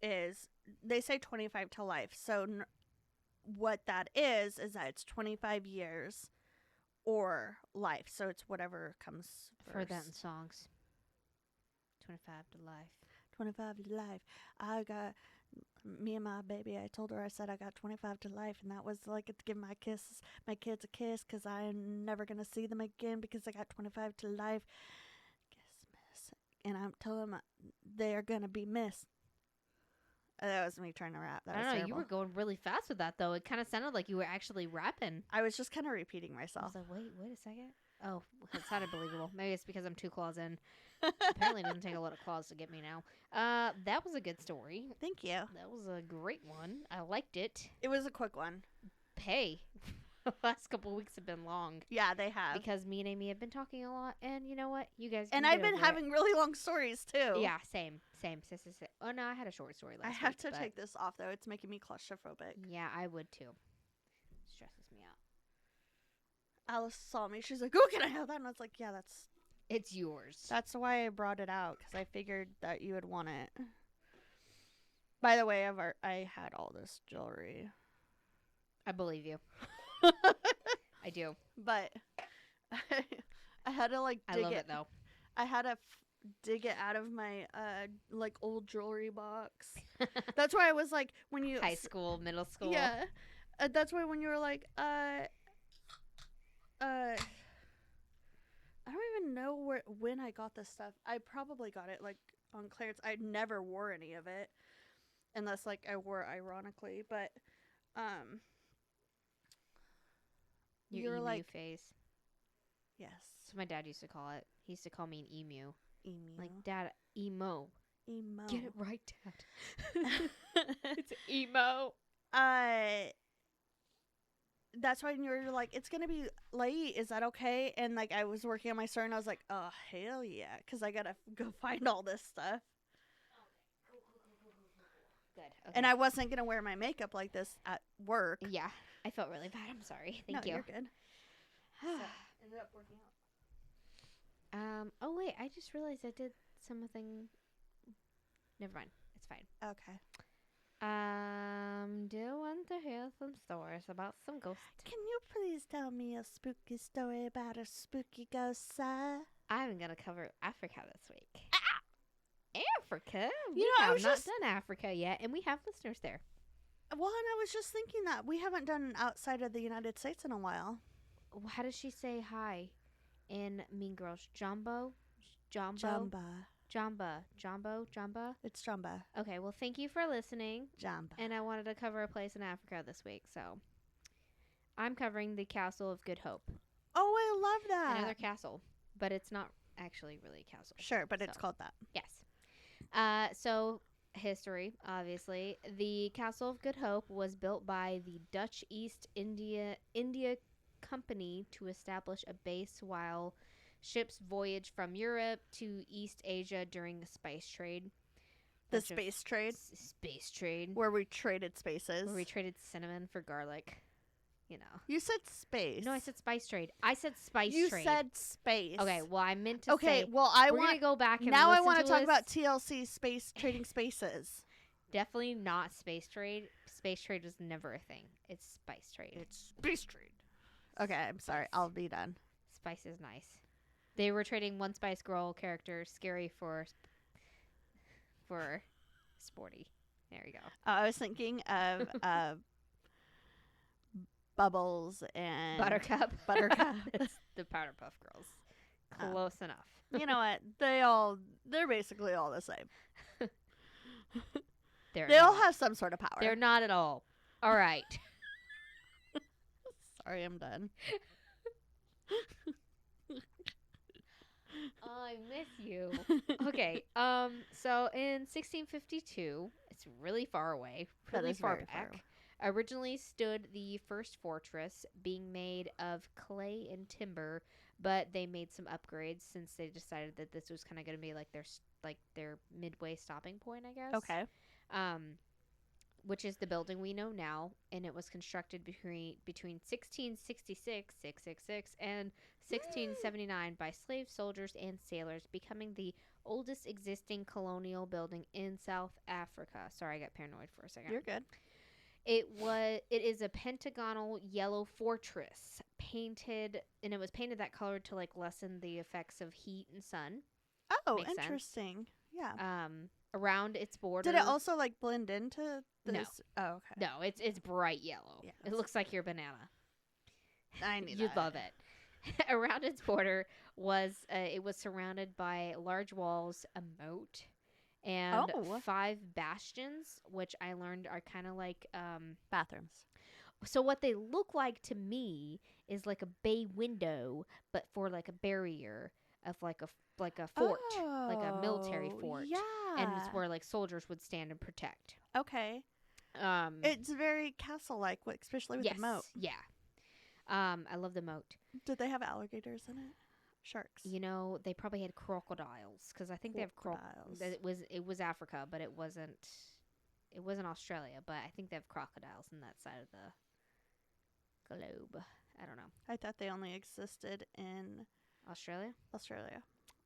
is, they say 25 to life. So what that is that it's 25 years or life. So it's whatever comes first.
I've heard that in songs. 25 to life.
25 to life. I got, me and my baby, I told her, I said I got 25 to life. And that was like to give my kids a kiss because I'm never going to see them again because I got 25 to life. And I'm telling them they are going to be missed. That was me trying to rap. That
I
was
don't know.
terrible.
You were going really fast with that, though. It kind of sounded like you were actually rapping.
I was just kind of repeating myself.
I was like, wait a second. Oh, it sounded believable. Maybe it's because I'm 2 claws in. Apparently it doesn't take a lot of claws to get me now. That was a good story.
Thank you.
That was a great one. I liked it.
It was a quick one.
Hey. The last couple of weeks have been long.
Yeah, they have.
Because me and Amy have been talking a lot, and you know what? You guys.
And I've been having really long stories too.
Yeah, same. Oh no, I had a short story last week.
I have to take this off though. It's making me claustrophobic.
Yeah, I would too. Stresses me out.
Alice saw me. She's like, "Oh, can I have that?" And I was like, "Yeah,
it's yours."
That's why I brought it out because I figured that you would want it. By the way, I had all this jewelry.
I believe you. I do.
But I had to like dig
I love it though.
I had to dig it out of my like old jewelry box. That's why I was like when you
high school, middle school.
Yeah. That's why when you were like I don't even know when I got this stuff. I probably got it like on clearance. I never wore any of it unless like I wore it ironically, but
Your
you're
emu
like
phase.
Yes.
That's what my dad used to call it. He used to call me an emu.
Emu.
Like, Dad, emo.
Emo.
Get it right, Dad. It's emo.
That's when you were like, it's gonna be late. Is that okay? And like, I was working on my story, and I was like, oh hell yeah, because I gotta go find all this stuff.
Good. Okay.
And I wasn't gonna wear my makeup like this at work.
Yeah, I felt really bad. I'm sorry. Thank you.
You're good. So, ended up working
out. Oh wait, I just realized I did something. Never mind. It's fine.
Okay.
Do you want to hear some stories about some ghosts?
Can you please tell me a spooky story about a spooky ghost, sir?
I'm gonna cover Africa this week. Africa?
I
have not done Africa yet, and we have listeners there.
Well, and I was just thinking that we haven't done outside of the United States in a while.
How does she say hi in Mean Girls? Jumbo?
Jamba.
Jamba?
It's Jamba.
Okay, well, thank you for listening.
Jamba.
And I wanted to cover a place in Africa this week, so I'm covering the Castle of Good Hope.
Oh, I love that.
Another castle, but it's not actually really a castle.
Sure, but it's called that.
Yes. So, history, obviously. The Castle of Good Hope was built by the Dutch East India Company to establish a base while ships voyaged from Europe to East Asia during the spice trade.
The space trade?
Space trade.
Where we traded spaces.
Where we traded cinnamon for garlic. You know.
You said space.
No, I said spice trade. I said spice trade.
You said space.
Okay, well, I meant to say.
Okay, well, we're
going to go back and
now
listen
I want to talk
this.
about TLC space trading spaces.
Definitely not space trade. Space trade was never a thing. It's spice trade.
It's space trade. Okay, I'm sorry. I'll be done.
Spice is nice. They were trading one Spice Girl character, scary for sporty. There you go.
I was thinking of Bubbles and
Buttercup. It's the Powder Puff Girls. Close enough.
You know what? They're basically all the same. They all have some sort of power.
They're not at all. All right.
Sorry, I'm done.
I miss you. Okay. So in 1652, it's really far away. Really far back. Originally stood the first fortress, being made of clay and timber, but they made some upgrades since they decided that this was kind of going to be like their midway stopping point, I guess.
Okay.
Which is the building we know now, and it was constructed between 1666 and 1679 by slave soldiers and sailors, becoming the oldest existing colonial building in South Africa. Sorry, I got paranoid for a second.
You're good.
It is a pentagonal yellow fortress, painted, and it was painted that color to like lessen the effects of heat and sun.
Oh,
Makes
interesting.
Sense.
Yeah.
Around its border.
Did it also like blend into this?
No.
Oh, okay.
No, it's bright yellow.
Yeah,
it looks like your banana.
I knew
You'd
that.
love it. Around its border was it was surrounded by large walls, a moat, and 5 bastions, which I learned are kind of like
bathrooms.
So what they look like to me is like a bay window, but for like a barrier of like a fort, like a military fort.
Yeah.
And it's where like soldiers would stand and protect.
Okay. It's very castle-like, especially with the moat.
Yeah. I love the moat.
Did they have alligators in it? Sharks.
You know, they probably had crocodiles because I think they have crocodiles. It was Africa, but it wasn't Australia. But I think they have crocodiles in that side of the globe. I don't know.
I thought they only existed in
Australia.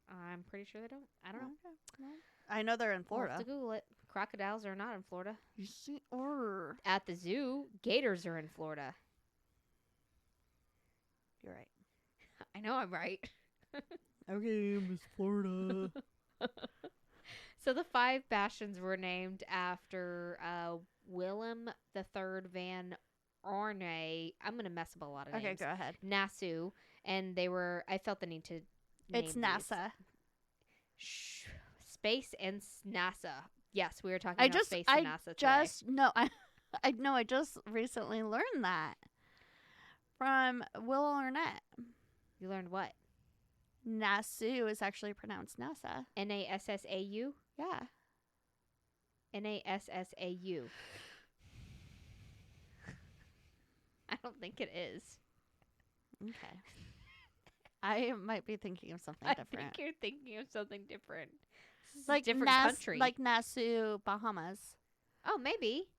I'm
pretty sure they don't. I don't know.
Okay. Well, I know they're in Florida.
We'll have to Google it. crocodiles are not in Florida.
You see, or
At the zoo, gators are in Florida.
You're right.
I know I'm right.
Okay, Miss Florida.
So the 5 bastions were named after Willem III van Orne. I'm going to mess up a lot of names.
Okay, go ahead.
Nassau. And I felt the need to
It's
name
NASA.
Space and NASA. Yes, we were talking about space and NASA today.
I just recently learned that from Will Arnett.
You learned what?
Nassau is actually pronounced NASA.
Nassau?
Yeah.
Nassau. I don't think it is.
Okay. I might be thinking of something different.
I think you're thinking of something different.
Like
different country.
Like Nassau, Bahamas.
Oh, maybe.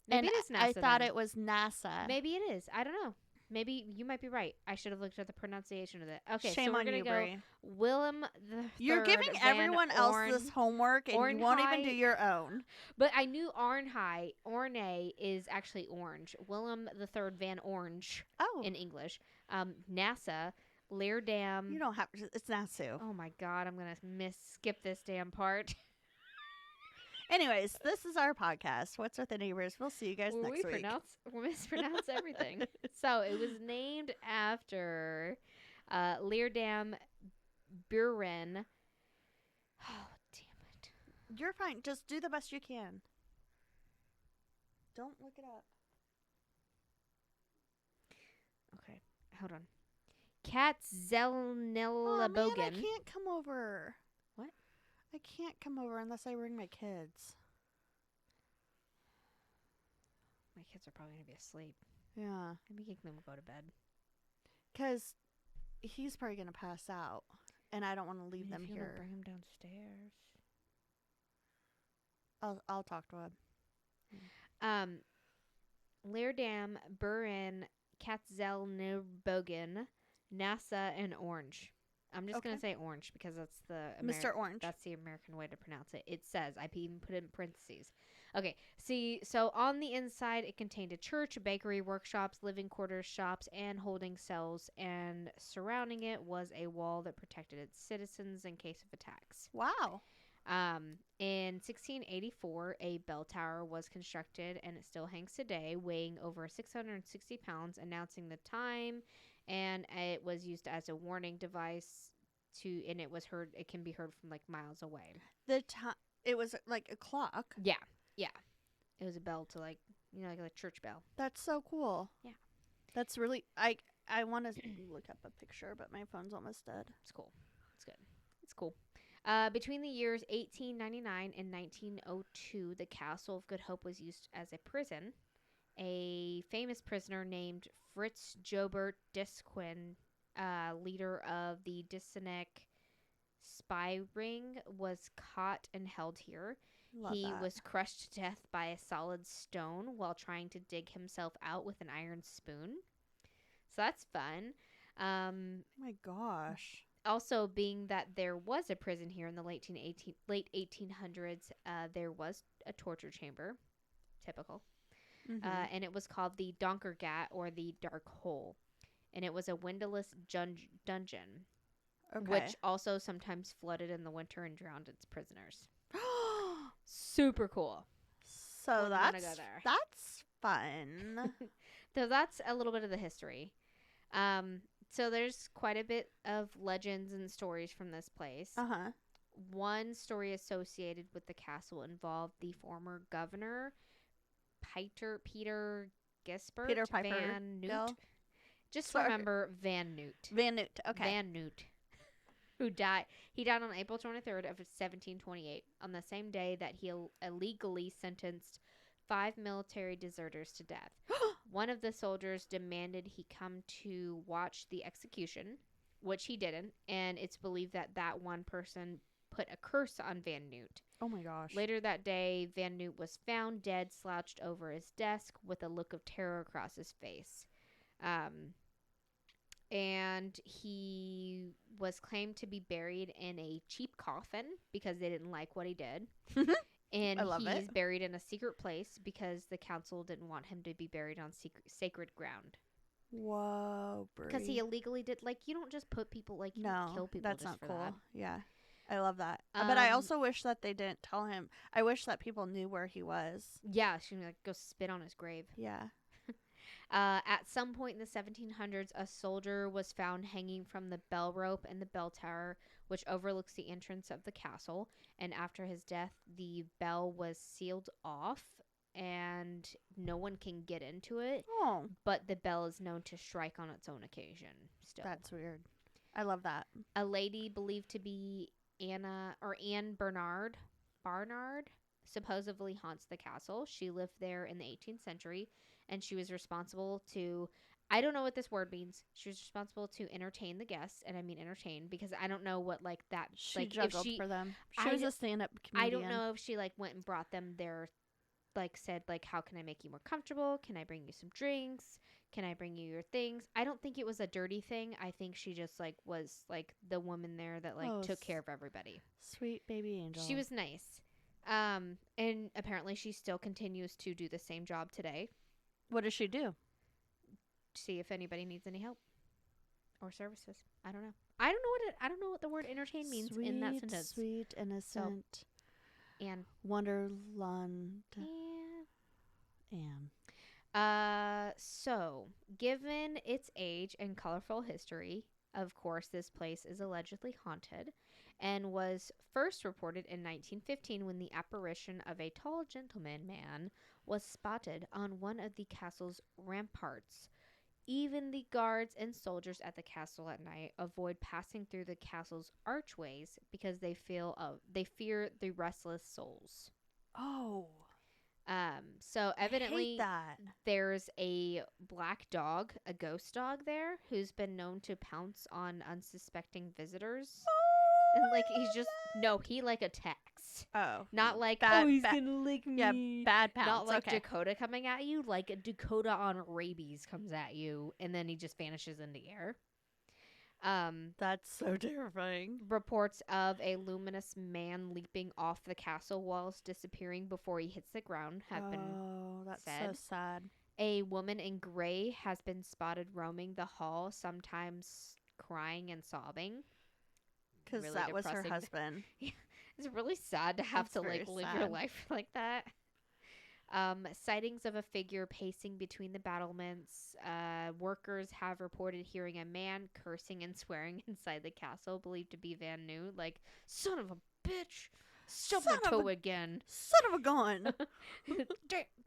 Maybe it is NASA.
I thought it was NASA.
Maybe it is. I don't know. Maybe you might be right. I should have looked at the pronunciation of it. Okay,
Shame
so we're
on
gonna
you,
go
Brie.
Willem the
You're giving everyone else this homework, and you won't even do your own.
But I knew Orne is actually orange. Willem the Third Van Orange.
Oh.
In English. NASA. Leerdam.
You don't have to. It's Nassau.
Oh my God! I'm gonna skip this damn part.
Anyways, this is our podcast. What's with the neighbors? We'll see you guys next week.
We mispronounce everything. So it was named after Leerdam Buren. Oh, damn it!
You're fine. Just do the best you can. Don't look it up.
Okay, hold on. Katzelnella
Bogan. I can't come over.
What?
I can't come over unless I bring my kids.
My kids are probably going to be asleep.
Yeah.
Maybe make them go to bed.
Because he's probably going to pass out. And I don't want to leave them
if you
here.
Bring him downstairs.
I'll talk to him.
Leerdam, Buren, Katzelnebogen, NASA, and Orange. I'm just going to say Orange because that's
Mr. Orange.
That's the American way to pronounce it. It says, I even put it in parentheses. Okay, see, so on the inside, it contained a church, a bakery, workshops, living quarters, shops, and holding cells. And surrounding it was a wall that protected its citizens in case of attacks.
Wow.
In 1684, a bell tower was constructed, and it still hangs today, weighing over 660 pounds, announcing the time, and it was used as a warning device and it was heard. It can be heard from like miles away.
It was like a clock.
Yeah. It was a bell to like a church bell.
That's so cool.
Yeah.
That's really. I want to look up a picture, but my phone's almost dead.
It's cool. It's good. It's cool. Between the years 1899 and 1902, the Castle of Good Hope was used as a prison. A famous prisoner named Fritz Jobert Disquin, leader of the Dissenick spy ring, was caught and held here. He was crushed to death by a solid stone while trying to dig himself out with an iron spoon. So that's fun.
My gosh.
Also, being that there was a prison here in the late 1800s, there was a torture chamber. Typical.
Mm-hmm.
And it was called the Donkergat, or the Dark Hole. And it was a windowless dungeon, which also sometimes flooded in the winter and drowned its prisoners. Super cool.
So that's fun.
So that's a little bit of the history. So there's quite a bit of legends and stories from this place.
Uh-huh.
One story associated with the castle involved the former governor, Peter Gisbert Van Noot. Just remember Van Noot.
Van Noot, okay.
Van Noot, who died. He died on April 23rd of 1728, on the same day that he illegally sentenced 5 military deserters to death. One of the soldiers demanded he come to watch the execution, which he didn't, and it's believed that one person put a curse on Van Noot.
Oh my gosh.
Later that day, Van Noot was found dead, slouched over his desk with a look of terror across his face. And he was claimed to be buried in a cheap coffin because they didn't like what he did. And
I love it.
he's buried in a secret place because the council didn't want him to be buried on sacred ground.
Whoa,
Because he illegally did, like, you don't just put people, like, you don't kill people
that's
just
not
for
cool.
that.
Yeah. I love that. But I also wish that they didn't tell him. I wish that people knew where he was.
Yeah, she would, like, go spit on his grave.
Yeah.
At some point in the 1700s, a soldier was found hanging from the bell rope in the bell tower, which overlooks the entrance of the castle. And after his death, the bell was sealed off, and no one can get into it.
Oh.
But the bell is known to strike on its own occasion still.
That's weird. I love that.
A lady believed to be Anne Barnard supposedly haunts the castle. She lived there in the 18th century, and she was responsible to, I don't know what this word means. She was responsible to entertain the guests, and I mean entertain because I don't know what, like, that,
She
like,
juggled
if she,
for them. She was a stand-up comedian.
I don't know if she, like, went and brought them their, like, said, like, how can I make you more comfortable? Can I bring you some drinks? Can I bring you your things? I don't think it was a dirty thing. I think she just, like, was, like, the woman there that, like, took care of everybody.
Sweet baby angel.
She was nice. And apparently she still continues to do the same job today.
What does she do?
See if anybody needs any help or services. I don't know. I don't know what the word entertain means in that sentence.
Sweet, innocent,
and
Wonderland.
And. So, given its age and colorful history, of course, this place is allegedly haunted and was first reported in 1915 when the apparition of a tall gentleman man was spotted on one of the castle's ramparts. Even the guards and soldiers at the castle at night avoid passing through the castle's archways because they fear the restless souls.
Oh.
So evidently
that.
There's a black dog, a ghost dog there, who's been known to pounce on unsuspecting visitors. And, like, he, like, attacks.
Oh.
Not like, he's gonna lick me.
Yeah, bad pounce.
Not like Dakota coming at you. Like, Dakota on rabies comes at you, and then he just vanishes in the air.
That's so terrifying.
Reports of a luminous man leaping off the castle walls, disappearing before he hits the ground, have been
that's
said.
so sad.
A woman in gray has been spotted roaming the hall, sometimes crying and sobbing.
Because really that was her husband.
Yeah, it's really sad to have to, like, live your life like that. Sightings of a figure pacing between the battlements. Workers have reported hearing a man cursing and swearing inside the castle, believed to be Van New. Like, son of a bitch! Stub my toe again.
Son of a gun!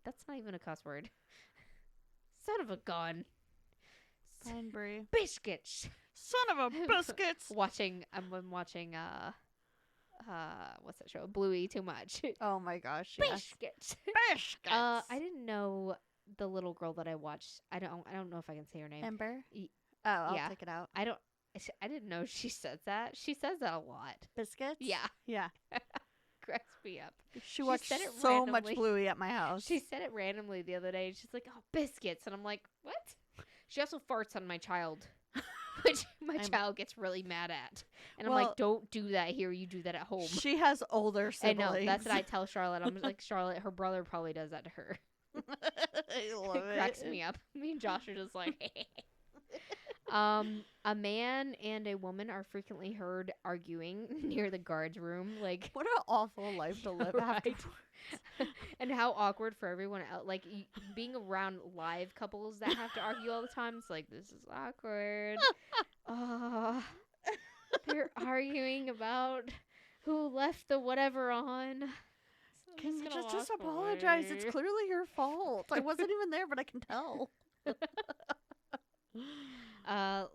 That's not even a cuss word. Son of a gun.
Fine, Brie.
Biscuits.
Son of a biscuits.
I'm watching what's that show? Bluey too much.
Oh my gosh.
Biscuits.
Biscuits.
I didn't know the little girl that I watched. I don't know if I can say her name.
Ember. I'll take it out.
I didn't know she says that. She says that a lot.
Biscuits.
Yeah.
Yeah.
Cracks me up.
She watched so much Bluey at my house.
She said it randomly the other day. She's like, "Oh, biscuits," and I'm like, "What?" She also farts on my child, which my child gets really mad at. And I'm like, "Don't do that here. You do that at home."
She has older siblings.
I know. That's what I tell Charlotte. I'm like, Charlotte, her brother probably does that to her.
I love it.
Cracks me up. Me and Josh are just like, a man and a woman are frequently heard arguing near the guards room. Like,
what an awful life to live afterwards.
And how awkward for everyone else. Like, being around live couples that have to argue all the time. It's like, this is awkward. They're arguing about who left the whatever on. So
can you just apologize? It's clearly your fault. I wasn't even there, but I can tell.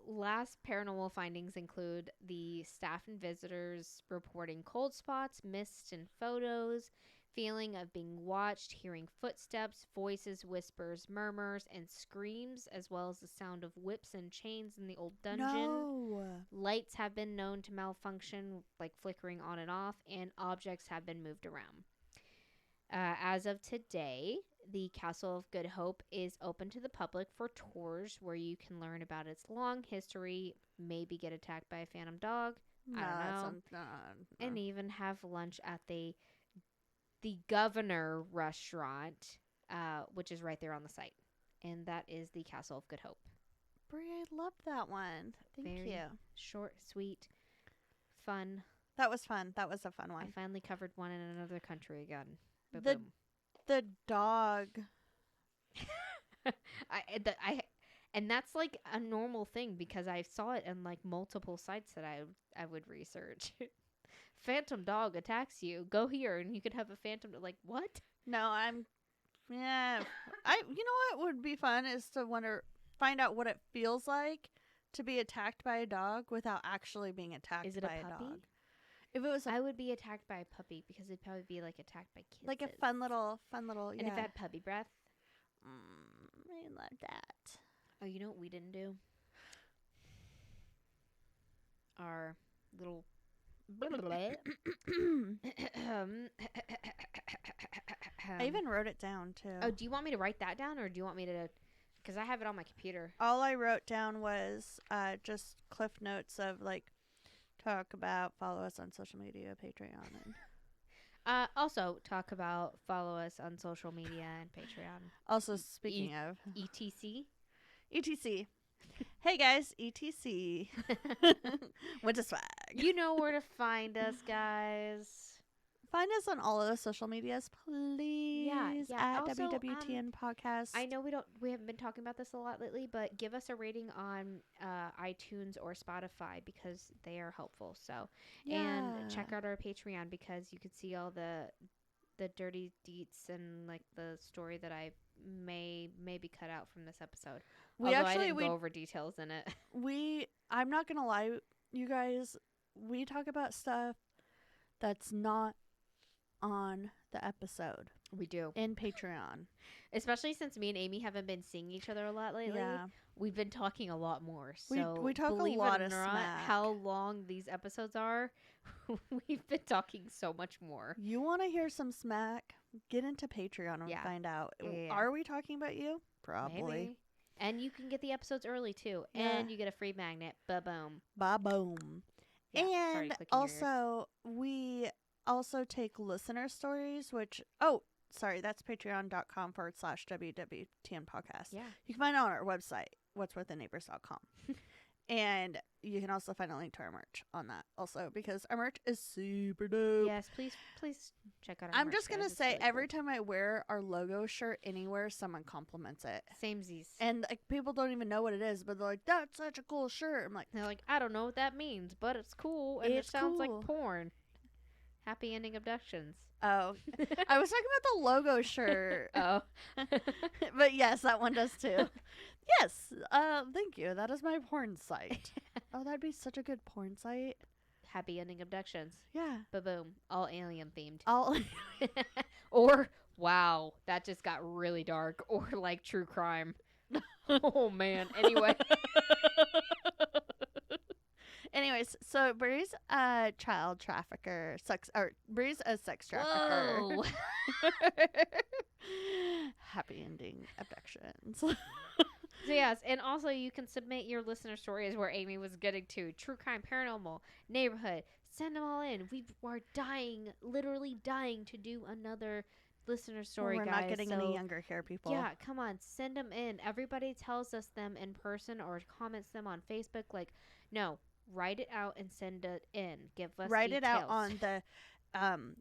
Last paranormal findings include the staff and visitors reporting cold spots, mist in photos, feeling of being watched, hearing footsteps, voices, whispers, murmurs, and screams, as well as the sound of whips and chains in the old dungeon.
No.
Lights have been known to malfunction, like flickering on and off, and objects have been moved around. As of today, the Castle of Good Hope is open to the public for tours where you can learn about its long history, maybe get attacked by a phantom dog, I don't know, and even have lunch at the the Governor restaurant, which is right there on the site. And that is the Castle of Good Hope.
Brie, I love that one. Thank you.
Short, sweet, fun.
That was fun. That was a fun one.
I finally covered one in another country again.
The dog.
And that's like a normal thing because I saw it in like multiple sites that I would research. Phantom dog attacks you. Go here and you could have a phantom. Like what?
No, yeah. You know what would be fun is to find out what it feels like to be attacked by a dog without actually being attacked by a dog. If it was
I would be attacked by a puppy because it'd probably be like attacked by kids.
Like a fun little
And if it had puppy breath.
I love that.
Oh, you know what we didn't do? Our little
I even wrote it down too.
Oh, do you want me to write that down or do you want me to? Because I have it on my computer.
All I wrote down was just cliff notes of like talk about, follow us on social media, Patreon, and
also talk about, follow us on social media and Patreon.
Also, speaking of
ETC.
Hey guys, ETC. Went to swag.
You know where to find us, guys.
Find us on all of the social medias, please.
Yeah.
At
also,
WWTN Podcast.
I know we haven't been talking about this a lot lately, but give us a rating on iTunes or Spotify because they are helpful. So, and check out our Patreon because you could see all the dirty deets and like the story that I may be cut out from this episode. I didn't go over details in it.
I'm not gonna lie, you guys. We talk about stuff that's not on the episode.
We do.
In Patreon.
Especially since me and Amy haven't been seeing each other a lot lately. Yeah. We've been talking a lot more. So
we talk a lot of smack.
How long these episodes are, we've been talking so much more.
You want to hear some smack? Get into Patreon and find out. Yeah. Are we talking about you? Probably.
Maybe. And you can get the episodes early too. Yeah. And you get a free magnet. Ba-boom.
Ba-boom. Yeah, and also, we also take listener stories, which, that's patreon.com/WWTN podcast.
Yeah.
You can find it on our website, what'swiththeneighbors.com. And you can also find a link to our merch on that also because our merch is super dope.
Yes, please check out our merch.
I'm just going to say, really every time I wear our logo shirt anywhere, someone compliments it.
Samesies.
And like, people don't even know what it is, but they're like, that's such a cool shirt.
They're like, I don't know what that means, but it's cool and it sounds like porn. Happy ending abductions.
Oh, I was talking about the logo shirt.
Oh.
But yes, that one does too. Yes. Thank you. That is my porn site. Oh, that'd be such a good porn site.
Happy ending abductions.
Yeah.
Ba-boom. All alien themed.
Or,
wow, that just got really dark. Or like true crime. Oh, man. Anyway.
Anyways, so Bree's a child trafficker. Bree's a sex trafficker.
Whoa.
Happy ending abductions.
So yes, and also you can submit your listener stories where Amy was getting to. True crime, paranormal, neighborhood. Send them all in. We are literally dying to do another listener story,
We're
guys.
We're not getting any younger here, people.
Yeah, come on. Send them in. Everybody tells us them in person or comments them on Facebook. Like, no, write it out and send it in. Give us
Write
details.
it out on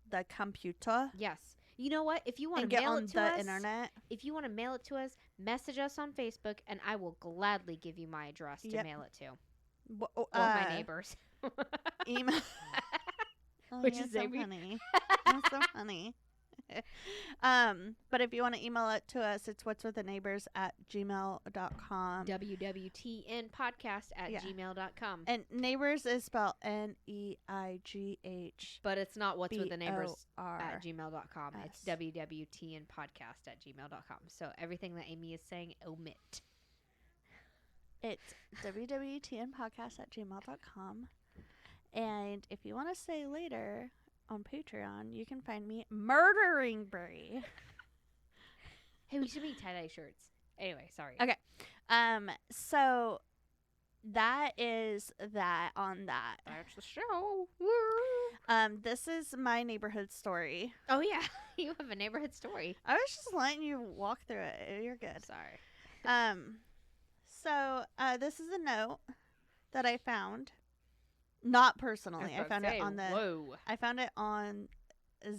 the computer.
Yes. You know what? If you want to mail it to us,
internet.
If you want to mail it to us, message us on Facebook, and I will gladly give you my address to mail it to. Or my neighbors.
Email.
Which is
so funny. That's so funny. But if you want to email it to us, it's what'swiththeneighbors@gmail.com.
WWTNpodcast@gmail.com.
And neighbors is spelled NEIGH.
But it's not what'swiththeneighbors@gmail.com. It's WWTNpodcast@gmail.com. So everything that Amy is saying, omit.
It's WWTNpodcast@gmail.com. And if you want to say later on Patreon, you can find me murdering Brie.
Hey, we should make tie-dye shirts. Anyway, sorry.
Okay. So that is that on that.
That's the show.
This is my neighborhood story.
Oh yeah, you have a neighborhood story.
I was just letting you walk through it. You're good.
Sorry.
So this is a note that I found. Not personally. I found it on the.
Whoa.
I found it on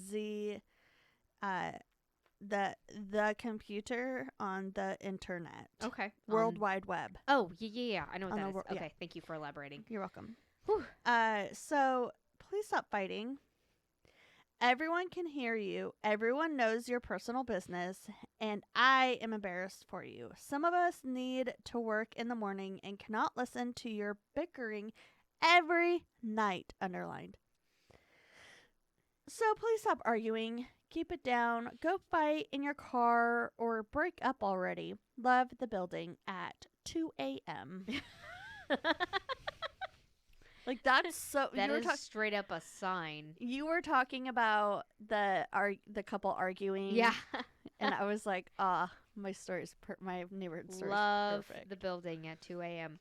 the computer on the internet.
Okay.
World Wide Web.
Oh yeah. I know what that is. Okay.
Yeah.
Thank you for elaborating.
You're welcome.
Whew.
So please stop fighting. Everyone can hear you. Everyone knows your personal business, and I am embarrassed for you. Some of us need to work in the morning and cannot listen to your bickering every night. Underlined. So please stop arguing. Keep it down. Go fight in your car or break up already. Love the building at 2 a.m. Like, that's so.
That is straight up a sign.
You were talking about the couple arguing.
Yeah.
And I was like, my story's my neighborhood story's
Love
perfect.
the building at 2 a.m.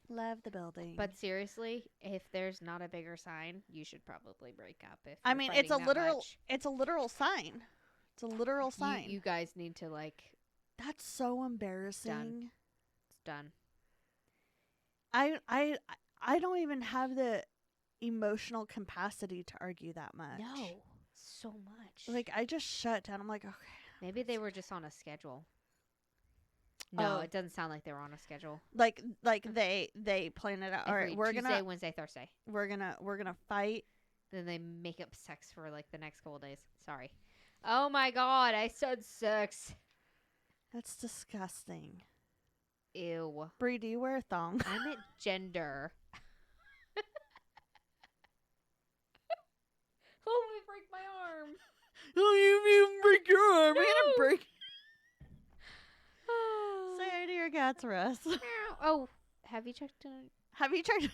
Love the building.
But seriously, if there's not a bigger sign, you should probably break up. If
I
you're
mean,
fighting that much.
it's a literal sign. It's a literal sign.
You guys need to like.
That's so embarrassing.
It's done.
I don't even have the emotional capacity to argue that much.
No, so much.
Like, I just shut down. I'm like, okay.
Maybe they were just on a schedule. No, it doesn't sound like they were on a schedule.
Like they plan it out. All right, we're
Tuesday,
gonna
Wednesday, Thursday.
we're gonna fight.
Then they make up sex for like the next couple days. Sorry. Oh my god, I said sex.
That's disgusting.
Ew.
Bree, do you wear a thong?
I meant gender. Oh, I break my arm.
Oh, you break your arm.
No.
You're gonna break. Say to your cats, Russ.
Oh, have you checked in?
Have you checked?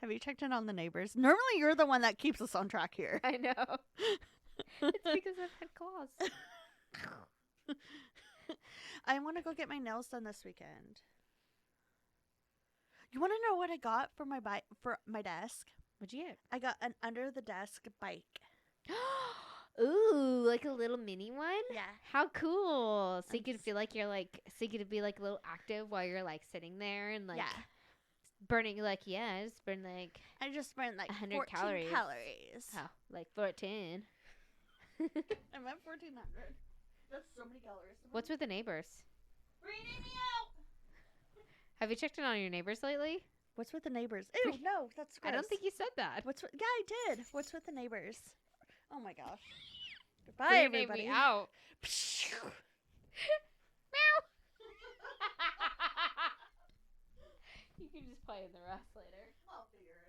Have you checked in on the neighbors? Normally, you're the one that keeps us on track here.
I know. It's because I've had claws.
I want to go get my nails done this weekend. You want to know what I got for my desk?
What'd you get?
I got an under the desk bike.
Ooh, like a little mini one?
Yeah.
How cool. So you could feel like you're like, so you could be like a little active while you're like sitting there and like burning like, I just burned like.
I just burned like
100 calories. Oh, like 14.
I'm at 1,400. That's so many calories.
What's with the neighbors?
Reading me out.
Have you checked in on your neighbors lately?
What's with the neighbors? Ew, no, that's gross.
I don't think you said that.
Yeah, I did. What's with the neighbors? Oh my gosh. Goodbye, everybody.
Me out. Meow. You can just play in the rest later.
I'll figure it out.